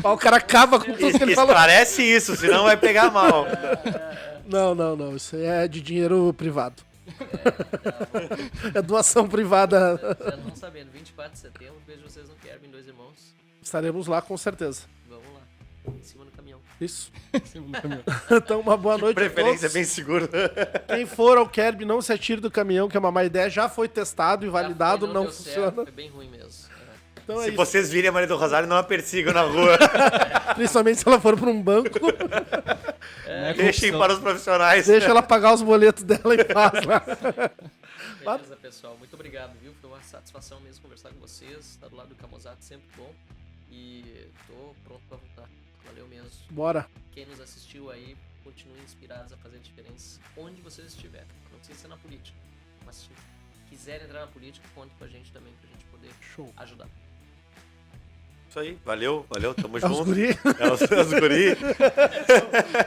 O cara acaba com tudo que ele falou. Esclarece isso, senão vai pegar mal. Não. Isso aí é de dinheiro privado. É doação privada. Já não sabendo, 24 de setembro, vejo vocês no Kerb em Dois Irmãos. Estaremos lá com certeza. Vamos lá, em cima do caminhão. Isso. Segundo caminhão. Então, uma boa noite a Preferência todos. bem seguro. Quem for ao Kerb, não se atire do caminhão, que é uma má ideia. Já foi testado e validado, Já foi, não deu funciona. certo, foi bem ruim mesmo. Então é Se isso. vocês virem a Maria do Rosário, não a persigam na rua. Principalmente se ela for para um banco, Não é Deixem corrupção. para os profissionais. deixa ela pagar os boletos dela em paz lá. Beleza, pessoal. Muito obrigado, viu? Foi uma satisfação mesmo conversar com vocês. Estar do lado do Camozato sempre bom. E tô pronto pra voltar. Valeu mesmo. Bora. Quem nos assistiu aí, continuem inspirados a fazer diferença onde vocês estiverem. Não precisa ser na política, mas se quiserem entrar na política, conte com a gente também pra gente poder Show. ajudar. Isso aí, valeu, tamo É os junto. guri. É os guri.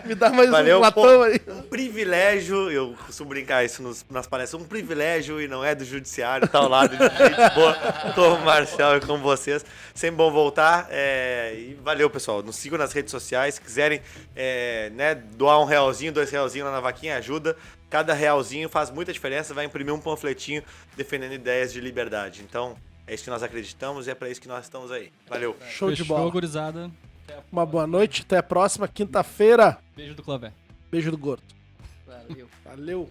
Me dá mais Valeu, um latão pô. aí. Um privilégio, eu costumo brincar isso nas palestras, um privilégio e não é do judiciário, tá ao lado de gente boa como o Marcel e como vocês. Sempre bom voltar. E valeu, pessoal. Nos sigam nas redes sociais. Se quiserem doar um realzinho, 2 realzinhos lá na vaquinha, ajuda. Cada realzinho faz muita diferença, vai imprimir um panfletinho defendendo ideias de liberdade. Então, é isso que nós acreditamos e é pra isso que nós estamos aí. Valeu. Show de Fechou, bola. gurizada. Uma boa noite. Até a próxima quinta-feira. Beijo do clavé. Beijo do gordo. Valeu. Valeu.